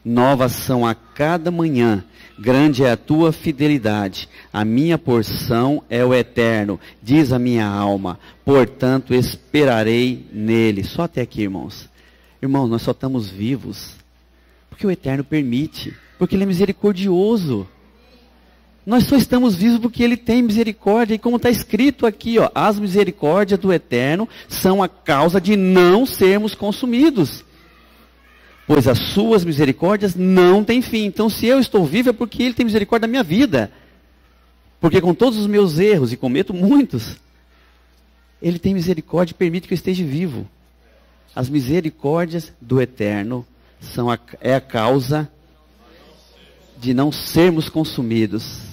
[SPEAKER 1] Novas são a cada manhã, grande é a tua fidelidade. A minha porção é o Eterno, diz a minha alma, portanto esperarei nele. Só até aqui, irmãos. Irmãos, nós só estamos vivos porque o Eterno permite, porque Ele é misericordioso. Nós só estamos vivos porque Ele tem misericórdia, e como está escrito aqui, ó, as misericórdias do Eterno são a causa de não sermos consumidos, pois as suas misericórdias não têm fim. Então, se eu estou vivo é porque Ele tem misericórdia da minha vida, porque com todos os meus erros, e cometo muitos, Ele tem misericórdia e permite que eu esteja vivo. As misericórdias do Eterno é a causa de não sermos consumidos.